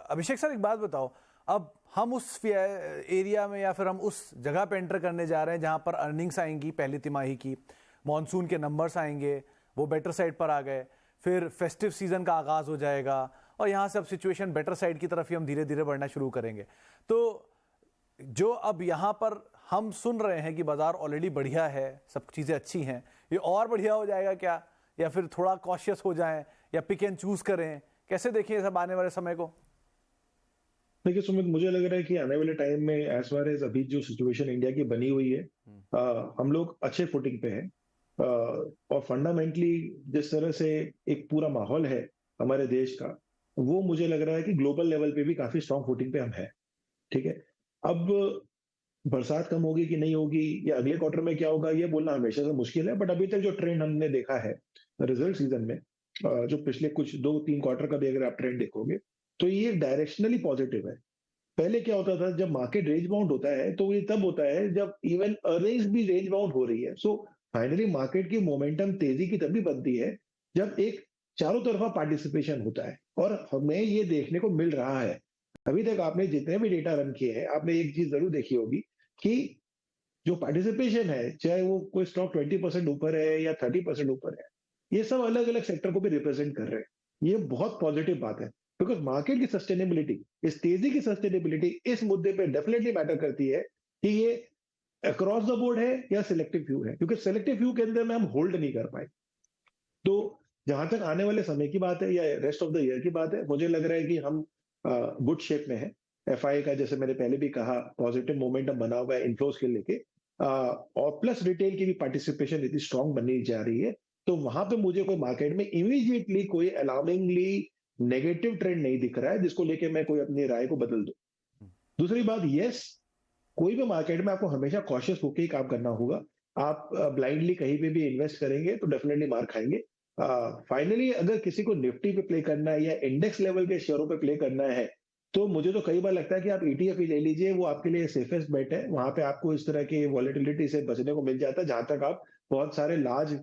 अभिषेक सर एक बात बताओ, अब हम उस एरिया में या फिर हम उस जगह पे एंटर करने जा रहे हैं जहां पर अर्निंग्स आएंगी पहली तिमाही की, मॉनसून के नंबर्स आएंगे, वो बेटर साइड पर आ गए, फिर फेस्टिव सीजन का आगाज हो जाएगा, और यहाँ से अब सिचुएशन बेटर साइड की तरफ ही हम धीरे धीरे बढ़ना शुरू करेंगे। तो जो अब यहाँ पर हम सुन रहे हैं कि बाजार ऑलरेडी बढ़िया है, सब चीज़ें अच्छी हैं, ये और बढ़िया हो जाएगा क्या, या फिर थोड़ा कॉशियस हो जाएं, या पिक एंड चूज करें? कैसे देखिए सब आने वाले समय को? देखिए सुमित, मुझे लग रहा है कि आने वाले टाइम में एज फार एज अभी जो सिचुएशन इंडिया की बनी हुई है, हम लोग अच्छे फुटिंग पे हैं, और फंडामेंटली जिस तरह से एक पूरा माहौल है हमारे देश का, वो मुझे लग रहा है कि ग्लोबल लेवल पे भी काफी स्ट्रॉन्ग फुटिंग पे हम हैं। ठीक है, अब बरसात कम होगी कि नहीं होगी, या अगले क्वार्टर में क्या होगा, ये बोलना हमेशा से मुश्किल है, बट अभी तक जो ट्रेंड हमने देखा है रिजल्ट सीजन में, जो पिछले कुछ 2-3 क्वार्टर का भी अगर आप ट्रेंड देखोगे, तो ये डायरेक्शनली पॉजिटिव है। पहले क्या होता था, जब मार्केट रेंज बाउंड होता है तो ये तब होता है जब इवन अर्निंग्स भी रेंज बाउंड हो रही है। सो फाइनली मार्केट की मोमेंटम तेजी की तभी बनती है जब एक चारों तरफा पार्टिसिपेशन होता है, और हमें ये देखने को मिल रहा है। अभी तक आपने जितने भी डेटा रन किए हैं, आपने एक चीज जरूर देखी होगी कि जो पार्टिसिपेशन है, चाहे वो कोई स्टॉक 20% ऊपर है या 30% ऊपर है, ये सब अलग अलग सेक्टर को भी रिप्रेजेंट कर रहे हैं। ये बहुत पॉजिटिव बात है, बिकॉज मार्केट की सस्टेनेबिलिटी, इस तेजी की सस्टेनेबिलिटी इस मुद्दे पे डेफिनेटली मैटर करती है कि ये अक्रॉस द बोर्ड है या सिलेक्टिव फ्यू है, क्योंकि सिलेक्टिव फ्यू के अंदर में हम होल्ड नहीं कर पाए। तो जहां तक आने वाले समय की बात है या रेस्ट ऑफ द ईयर की बात है, मुझे लग रहा है कि हम गुड शेप में है। एफआई का, जैसे मैंने पहले भी कहा, पॉजिटिव मोमेंटम बना हुआ है इनफ्लोस के लेके, और प्लस रिटेल की भी पार्टिसिपेशन इतनी स्ट्रांग बननी जा रही है, तो वहां पे मुझे कोई मार्केट में इमीडिएटली कोई अलार्मिंगली नेगेटिव ट्रेंड नहीं दिख रहा है जिसको लेके मैं कोई अपनी राय को बदल दूं। दूसरी बात, यस, कोई भी मार्केट में आपको हमेशा कॉशियस होकर ही काम करना होगा। आप ब्लाइंडली कहीं पे भी इन्वेस्ट करेंगे तो डेफिनेटली मार खाएंगे। फाइनली अगर किसी को निफ्टी पे प्ले करना है या इंडेक्स लेवल के शेयरों पे प्ले करना है, तो मुझे तो कई बार लगता है कि आप ETF ही ले लीजिए, वो आपके लिए सेफेस्ट बेट है। वहां पे आपको इस तरह की वॉलेटिलिटी से बचने को मिल जाता है, जहां तक आप बहुत सारे लार्ज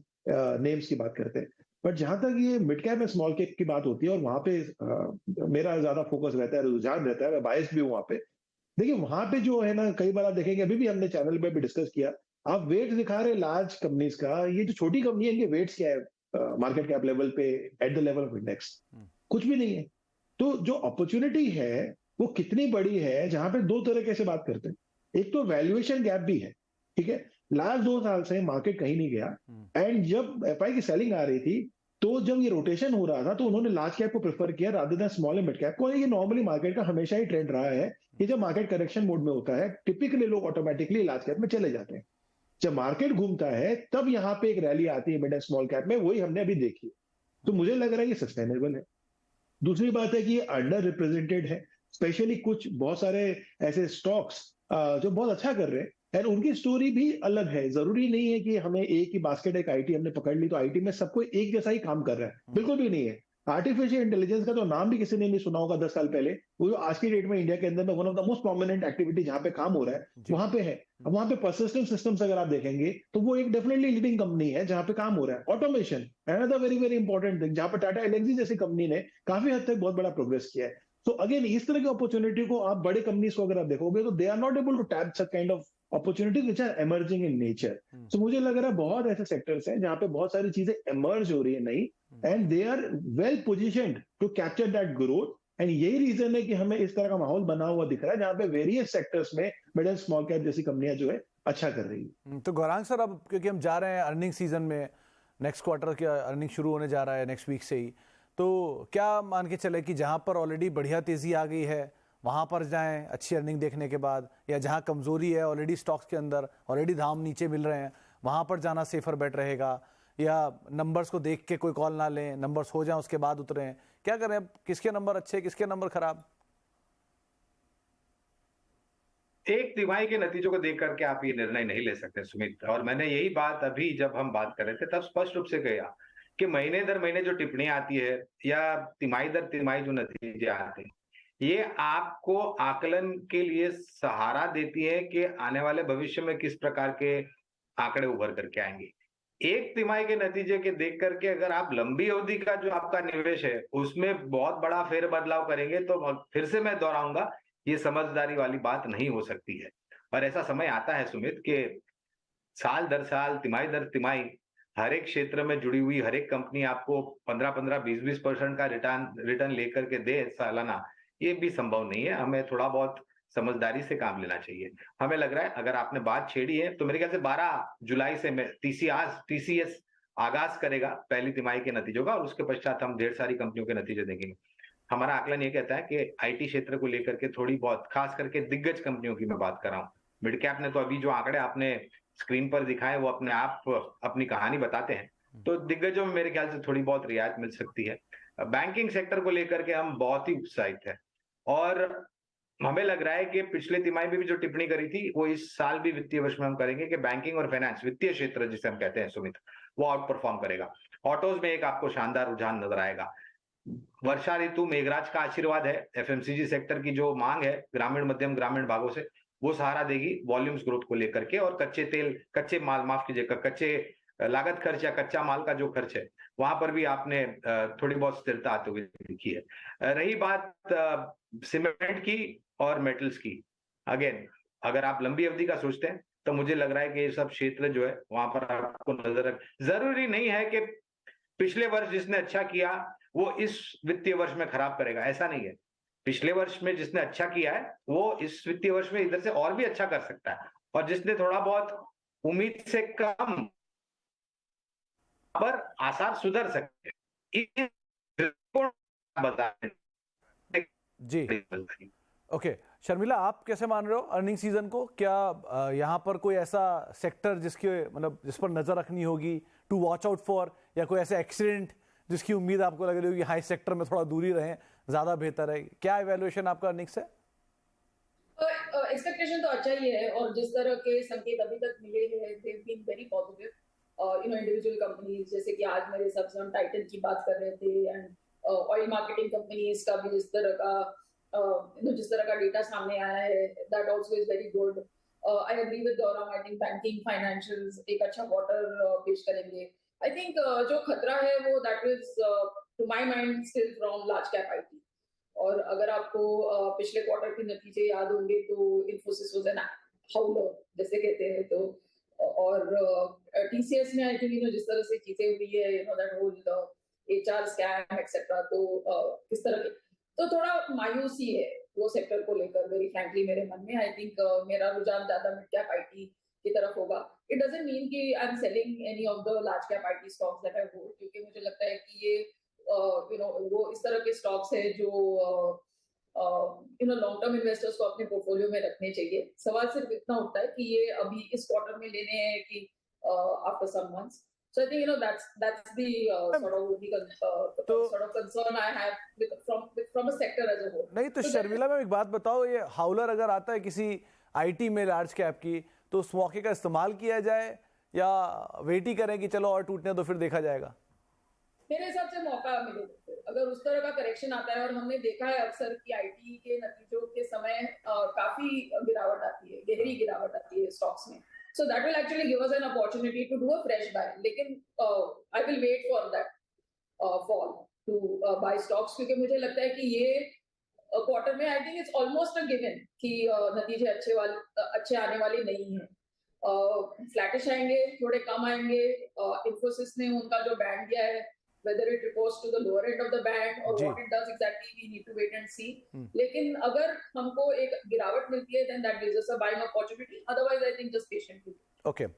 नेम्स की बात करते हैं। बट जहां तक ये मिड कैप और स्मॉल कैप की बात होती है, और वहां पे मेरा ज्यादा फोकस रहता है, रुझान रहता है, मैं बायस भी हूं वहां पे, देखिए वहां पे जो है ना, कई बार आप देखेंगे, अभी भी हमने चैनल पे भी डिस्कस किया, आप वेट दिखा रहे लार्ज कंपनीज का, ये जो छोटी कंपनी है इनके वेट्स क्या है मार्केट कैप लेवल पे at the level of index? कुछ भी नहीं है। तो जो अपॉर्चुनिटी है वो कितनी बड़ी है, जहां पे दो तरह से बात करते हैं। एक तो वैल्यूएशन गैप भी है, ठीक है। लास्ट 2 साल से मार्केट कहीं नहीं गया, एंड जब एफआई की सेलिंग आ रही थी, तो जब ये रोटेशन हो रहा था, तो उन्होंने लार्ज कैप को प्रेफर किया rather than small and mid cap को। ये नॉर्मली मार्केट का हमेशा ही ट्रेंड रहा है कि जब मार्केट करेक्शन मोड में होता है, टिपिकली लोग ऑटोमेटिकली लार्ज कैप में चले जाते हैं। जब मार्केट घूमता है, तब यहाँ पे एक रैली आती है मिड एंड स्मॉल कैप में, वही हमने अभी देखी। तो मुझे लग रहा है ये सस्टेनेबल है। दूसरी बात है कि ये अंडर रिप्रेजेंटेड है, स्पेशली कुछ बहुत सारे ऐसे स्टॉक्स जो बहुत अच्छा कर रहे हैं, एंड उनकी स्टोरी भी अलग है। जरूरी नहीं है कि हमें एक ही बास्केट, एक आईटी हमने पकड़ ली तो आईटी में सबको एक जैसा ही काम कर रहा है, बिल्कुल भी नहीं है। आर्टिफिशियल इंटेलिजेंस का तो नाम भी किसी ने नहीं सुना होगा 10 साल पहले, वो जो आज की डेट में इंडिया के अंदर में one of the most prominent activity जहां पे काम हो रहा है, वहां पे है। अब वहां पे पर्सिस्टेंट सिस्टम्स अगर आप देखेंगे, तो वो एक डेफिनेटली लीडिंग कंपनी है जहां पे काम हो रहा है। Automation, another very very important thing, जहां पे टाटा एलएनजी जैसी कंपनी ने काफी हद तक बहुत बड़ा प्रोग्रेस किया है। तो अगेन, इस तरह की अपॉर्चुनिटी को आप बड़े कंपनीज को अगर आप देखोगे, तो they are not able to tap such kind of opportunities which are emerging in nature. तो मुझे लग रहा है बहुत ऐसे सेक्टर्स हैं जहां पे बहुत सारी चीजें एमर्ज हो रही है नई, and they are well positioned to capture that growth. And यही रीजन है कि हमें इस तरह का माहौल बना हुआ दिख रहा है, जहां पे वेरियस सेक्टर्स में मिड एंड स्मॉल कैप जैसी कंपनियां जो है अच्छा कर रही है। तो गौरांग सर, अब क्योंकि हम जा रहे हैं अर्निंग सीजन में, नेक्स्ट क्वार्टर की अर्निंग शुरू होने जा रहा है नेक्स्ट वीक से ही, तो क्या मान के चले कि जहां पर ऑलरेडी बढ़िया तेजी आ गई है वहां पर जाएं अच्छी अर्निंग देखने के बाद, या जहां कमजोरी है ऑलरेडी स्टॉक्स के अंदर, ऑलरेडी दाम नीचे मिल रहे हैं, वहां पर जाना सेफर बेट रहेगा, या नंबर्स को देख के कोई कॉल ना लें, नंबर्स हो जाएं उसके बाद उतरें? क्या करें, किसके नंबर अच्छे, किसके नंबर खराब? एक तिमाही के नतीजों को देख करके आप ये निर्णय नहीं ले सकते सुमित। और मैंने यही बात अभी जब हम बात कर रहे थे तब स्पष्ट रूप से कहा कि महीने दर महीने जो टिप्पणियां आती है या तिमाही दर तिमाही जो नतीजे आते हैं, ये आपको आकलन के लिए सहारा देती है कि आने वाले भविष्य में किस प्रकार के आंकड़े उभर करके आएंगे। एक तिमाही के नतीजे के देख करके अगर आप लंबी अवधि का जो आपका निवेश है उसमें बहुत बड़ा फेर बदलाव करेंगे, तो फिर से मैं दोहराऊंगा, ये समझदारी वाली बात नहीं हो सकती है। और ऐसा समय आता है सुमित कि साल दर साल, तिमाही दर तिमाही, हर एक क्षेत्र में जुड़ी हुई हर एक कंपनी आपको 15-15, 20-20% का रिटर्न लेकर के दे सालाना, ये भी संभव नहीं है। हमें थोड़ा बहुत समझदारी से काम लेना चाहिए। हमें लग रहा है, अगर आपने बात छेड़ी है, तो मेरे ख्याल से 12 जुलाई से टीसीएस आगाज करेगा पहली तिमाही के नतीजों का, और उसके पश्चात हम ढेर सारी कंपनियों के नतीजे देखेंगे। हमारा आकलन ये कहता है कि आईटी क्षेत्र को लेकर के थोड़ी बहुत, खास करके दिग्गज कंपनियों की मैं बात कर रहा हूँ, मिड कैप ने तो अभी जो आंकड़े आपने स्क्रीन पर दिखाए वो अपने आप अपनी कहानी बताते हैं, तो दिग्गजों में मेरे ख्याल से थोड़ी बहुत रियायत मिल सकती है। बैंकिंग सेक्टर को लेकर के हम बहुत ही उत्साहित है, और हमें लग रहा है कि पिछले तिमाही में भी जो टिप्पणी करी थी वो इस साल भी वित्तीय वर्ष में हम करेंगे कि बैंकिंग और फाइनेंस, वित्तीय क्षेत्र जिसे हम कहते हैं सुमित, वो आउट परफॉर्म करेगा। ऑटोज में एक आपको शानदार रुझान नजर आएगा। वर्षा ऋतु मेघराज का आशीर्वाद है, एफएमसीजी सेक्टर की जो मांग है ग्रामीण मध्यम ग्रामीण भागों से, वो सहारा देगी वॉल्यूम्स ग्रोथ को लेकर के। और कच्चे माल, माफ कीजिएगा, कच्चे लागत खर्च या कच्चा माल का जो खर्च है, वहां पर भी आपने थोड़ी बहुत स्थिरता आते हुए देखी है। रही बात सीमेंट की और मेटल्स की, अगेन अगर आप लंबी अवधि का सोचते हैं तो मुझे लग रहा है कि ये सब क्षेत्र जो है वहां पर आपको नजर रख, जरूरी नहीं है कि पिछले वर्ष जिसने अच्छा किया वो इस वित्तीय वर्ष में खराब करेगा, ऐसा नहीं है। पिछले वर्ष में जिसने अच्छा किया है वो इस वित्तीय वर्ष में इधर से और भी अच्छा कर सकता है, और जिसने थोड़ा बहुत उम्मीद से कम, पर आसार सुधर सकते हैं। जी, ओके शर्मिला, आप कैसे मान रहे हो अर्निंग सीजन को? क्या यहाँ पर कोई ऐसा सेक्टर जिसके मतलब जिस पर नजर रखनी होगी, टू वॉच आउट फॉर, या कोई ऐसा एक्सीडेंट जिसकी उम्मीद आपको लग रही होगी हाँ इस सेक्टर में थोड़ा दूरी रहें, ज्यादा बेहतर है? क्या इवैल्यूएशन आपका अर्निंग से? एक्सपेक्टेशन तो अच्छा ही है, और जिस तरह के संकेत अभी तक मिले हैं, they have been very positive. Individual companies, जैसे कि आज मेरे हिसाब से हम टाइटन की बात कर रहे थे, एंड ऑयल मार्केटिंग कंपनीज का भी जिस तरह का डेटा सामने आया है, that also is very good. I agree with Gaurav, I think banking, financials एक अच्छा क्वार्टर पेश करेंगे। आई थिंक जो खतरा है वो that is to my mind still from large cap IT. और अगर आपको पिछले क्वार्टर के नतीजे याद होंगे तो इन्फोसिस वाज एन हाउलर जैसे कहते हैं, तो और टीसीएस में आई थिंक जिस तरह से चीजें हुई है, that whole HR scam etcetera, तो किस तरह के, तो थोड़ा मायूसी है वो सेक्टर को लेकर वेरी फ्रैंकली मेरे मन में। आई थिंक मेरा रुझान ज्यादा मिड कैप आईटी की तरफ होगा। इट डजंट मीन कि I am selling any of the large cap IT stocks that I hold, क्योंकि मुझे लगता है कि ये वो इस तरह के स्टॉक्स है जो लॉन्ग टर्म इन्वेस्टर्स को अपने पोर्टफोलियो में रखने चाहिए। सवाल सिर्फ इतना उठता है कि ये अभी इस क्वार्टर में लेने हैं कि after some months. So I think that's the sort of concern I have from a sector as a whole. नहीं तो शर्मिला मैम एक बात बताओ, ये हाउलर अगर आता है किसी आईटी में लार्ज कैप की, तो उस मौके का इस्तेमाल किया जाए या वेट ही करें कि चलो और टूटने तो फिर देखा जाएगा? मेरे हिसाब से मौका मिले अगर उस तरह का करेक्शन आता है, और हमने देखा है अक्सर कि आईटी के नतीजों के समय काफी गिरावट आती है, गहरी गिरावट आती है स्टॉक्स में। So that will actually give us an opportunity to do a fresh buy. लेकिन I will wait for that fall to buy stocks, क्योंकि मुझे लगता है कि ये क्वार्टर में I think it's almost a given कि नतीजे अच्छे आने वाले नहीं हैं। फ्लैटिश आएंगे, थोड़े कम आएंगे। इन्फोसिस ने उनका जो बैंड दिया है, whether it reports to the lower end of the band or what it does exactly, we need to wait and see. लेकिन अगर हमको एक गिरावट मिलती है, then that gives us a buying opportunity. Otherwise, I think just patiently. Okay.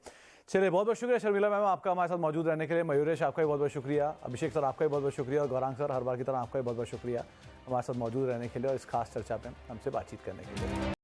चलिए, बहुत बहुत शुक्रिया शर्मिला मैम आपका हमारे साथ मौजूद रहने के लिए। मयूरेश आपका भी बहुत बहुत शुक्रिया, अभिषेक सर आपका भी बहुत बहुत शुक्रिया, और गौरांग सर हर बार की तरह आपका भी बहुत बहुत शुक्रिया हमारे साथ मौजूद रहने के लिए और इस खास चर्चा पे हमसे बातचीत करने के लिए।